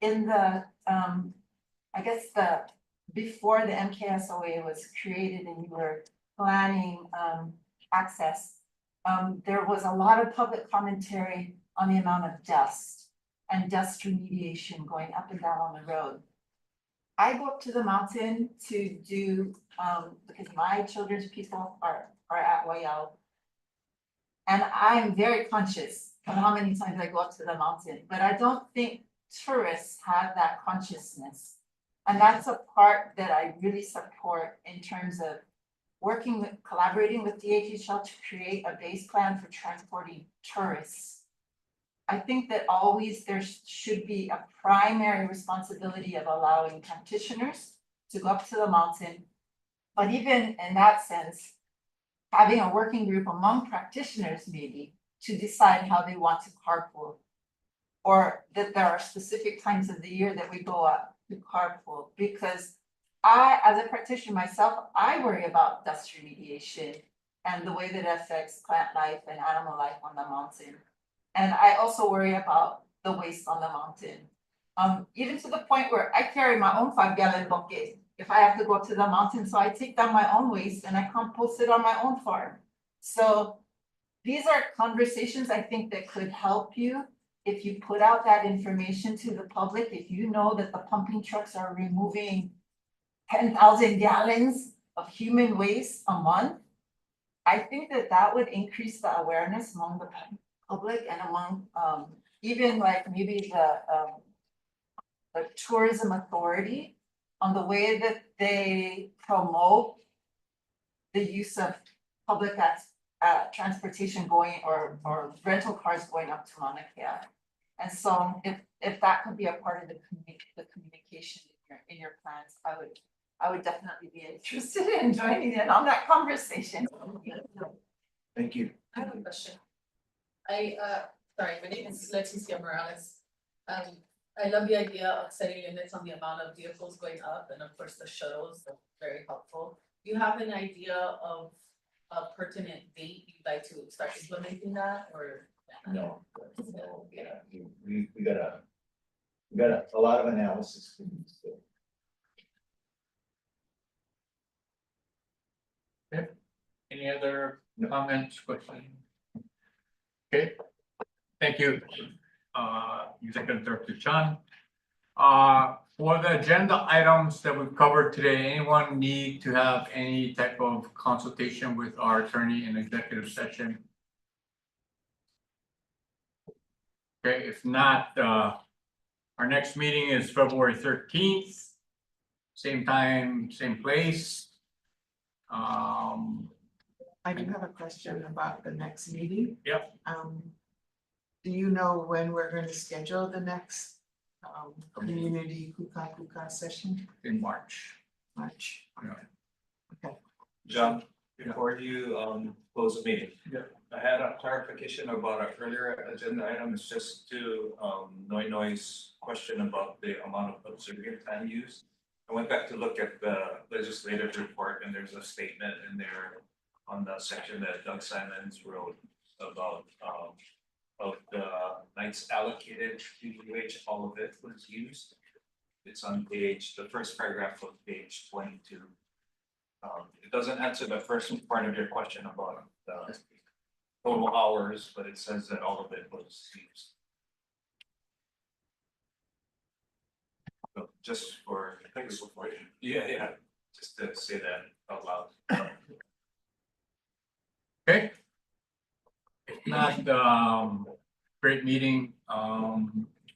O: in the, I guess before the MKSOA was created and you were planning access, there was a lot of public commentary on the amount of dust and dust remediation going up and down on the road. I go up to the mountain to do, because my children's people are at Hawaiʻi. And I'm very conscious of how many times I go up to the mountain, but I don't think tourists have that consciousness. And that's a part that I really support in terms of collaborating with DHHL to create a base plan for transporting tourists. I think that always there should be a primary responsibility of allowing practitioners to go up to the mountain. But even in that sense, having a working group among practitioners maybe to decide how they want to carpool. Or that there are specific times of the year that we go up to carpool, because I, as a practitioner myself, I worry about dust remediation and the way that it affects plant life and animal life on the mountain. And I also worry about the waste on the mountain. Even to the point where I carry my own 5-gallon bucket if I have to go up to the mountain, so I take down my own waste and I compost it on my own farm. So these are conversations I think that could help you if you put out that information to the public. If you know that the pumping trucks are removing 10,000 gallons of human waste a month, I think that that would increase the awareness among the public and among even like maybe the tourism authority on the way that they promote the use of public transportation going or rental cars going up to Mauna Kea. And so if that could be a part of the communication in your plans, I would definitely be interested in joining in on that conversation.
Q: Thank you.
T: I have a question. Sorry, my name is Leticia Morales. I love the idea of setting limits on the amount of vehicles going up, and of course the shuttles are very helpful. Do you have an idea of a pertinent date you'd like to start implementing that, or?
Q: No, yeah, we got a lot of analysis.
A: Okay. Any other comments, questions? Okay, thank you, Executive Director Chan. For the agenda items that we've covered today, anyone need to have any type of consultation with our attorney in executive session? Okay, if not, our next meeting is February 13th, same time, same place.
H: I do have a question about the next meeting.
A: Yep.
H: Do you know when we're going to schedule the next community kuka session?
A: In March.
H: March. Okay.
I: John, before you close the meeting.
A: Yeah.
I: I had a clarification about an earlier agenda item. It's just to Noy's question about the amount of observant time used. I went back to look at the legislative report, and there's a statement in there on the section that Doug Simons wrote about of the nights allocated to UH, all of it was used. It's on the first paragraph of page 22. It doesn't answer the first part of your question about the total hours, but it says that all of it was used. So just for, yeah, just to say that out loud.
A: Okay. If not, great meeting.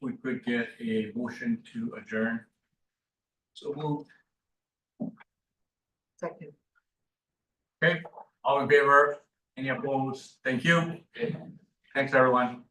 A: We could get a motion to adjourn. So move.
H: Second.
A: Okay, all in favor? Any opposed? Thank you. Thanks, everyone.